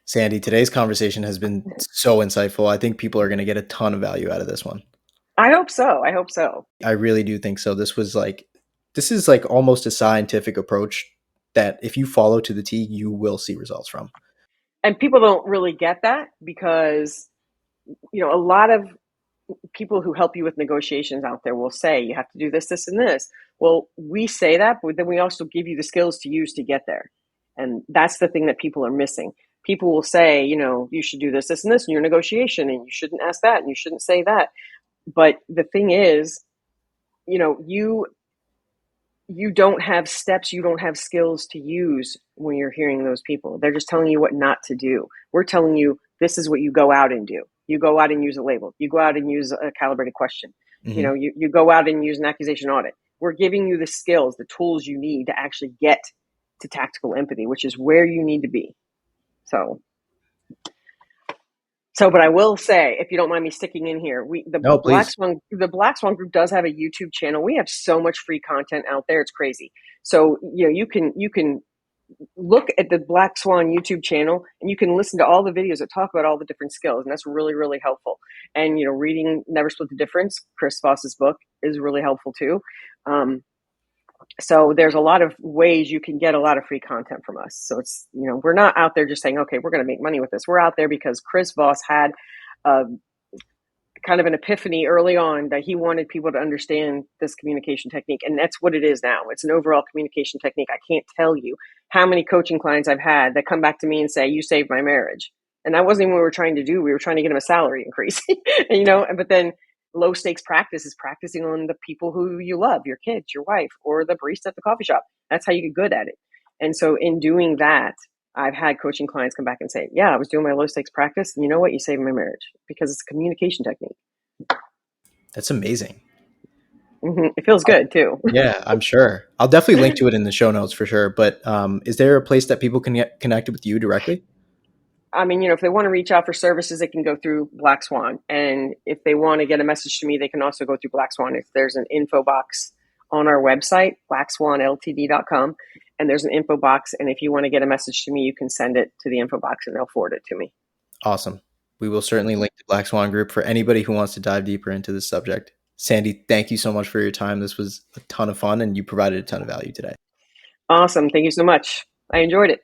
Sandy, today's conversation has been so insightful. I think people are going to get a ton of value out of this one.
I hope so. I hope so.
I really do think so. This is like almost a scientific approach that if you follow to the T, you will see results from.
And people don't really get that because, a lot of people who help you with negotiations out there will say, you have to do this, this, and this. Well, we say that, but then we also give you the skills to use to get there. And that's the thing that people are missing. People will say, you should do this, this, and this in your negotiation, and you shouldn't ask that, and you shouldn't say that. But the thing is, you don't have steps, you don't have skills to use when you're hearing those people. They're just telling you what not to do. We're telling you, this is what you go out and do. You go out and use a label. You go out and use a calibrated question.
Mm-hmm.
You go out and use an accusation audit. We're giving you the skills, the tools you need to actually get to tactical empathy, which is where you need to be. But I will say, if you don't mind me sticking in here,
No,
Black
please.
Swan, the Black Swan Group does have a YouTube channel. We have so much free content out there; it's crazy. So you can look at the Black Swan YouTube channel, and you can listen to all the videos that talk about all the different skills, and that's really, really helpful. And reading Never Split the Difference, Chris Voss's book, is really helpful too. So there's a lot of ways you can get a lot of free content from us. So it's, we're not out there just saying, okay, we're going to make money with this. We're out there because Chris Voss had kind of an epiphany early on that he wanted people to understand this communication technique. And that's what it is now. It's an overall communication technique. I can't tell you how many coaching clients I've had that come back to me and say, you saved my marriage. And that wasn't even what we were trying to do. We were trying to get them a salary increase, but then low stakes practice is practicing on the people who you love, your kids, your wife, or the barista at the coffee shop. That's how you get good at it. And so in doing that, I've had coaching clients come back and say, yeah, I was doing my low stakes practice, and you know what? You saved my marriage, because it's a communication technique.
That's amazing.
Mm-hmm. It feels good too.
Yeah, I'm sure. I'll definitely link to it in the show notes for sure. But is there a place that people can get connected with you directly?
I mean, if they want to reach out for services, they can go through Black Swan. And if they want to get a message to me, they can also go through Black Swan. If there's an info box on our website, blackswanltd.com, and there's an info box. And if you want to get a message to me, you can send it to the info box and they'll forward it to me.
Awesome. We will certainly link to Black Swan Group for anybody who wants to dive deeper into this subject. Sandy, thank you so much for your time. This was a ton of fun, and you provided a ton of value today.
Awesome. Thank you so much. I enjoyed it.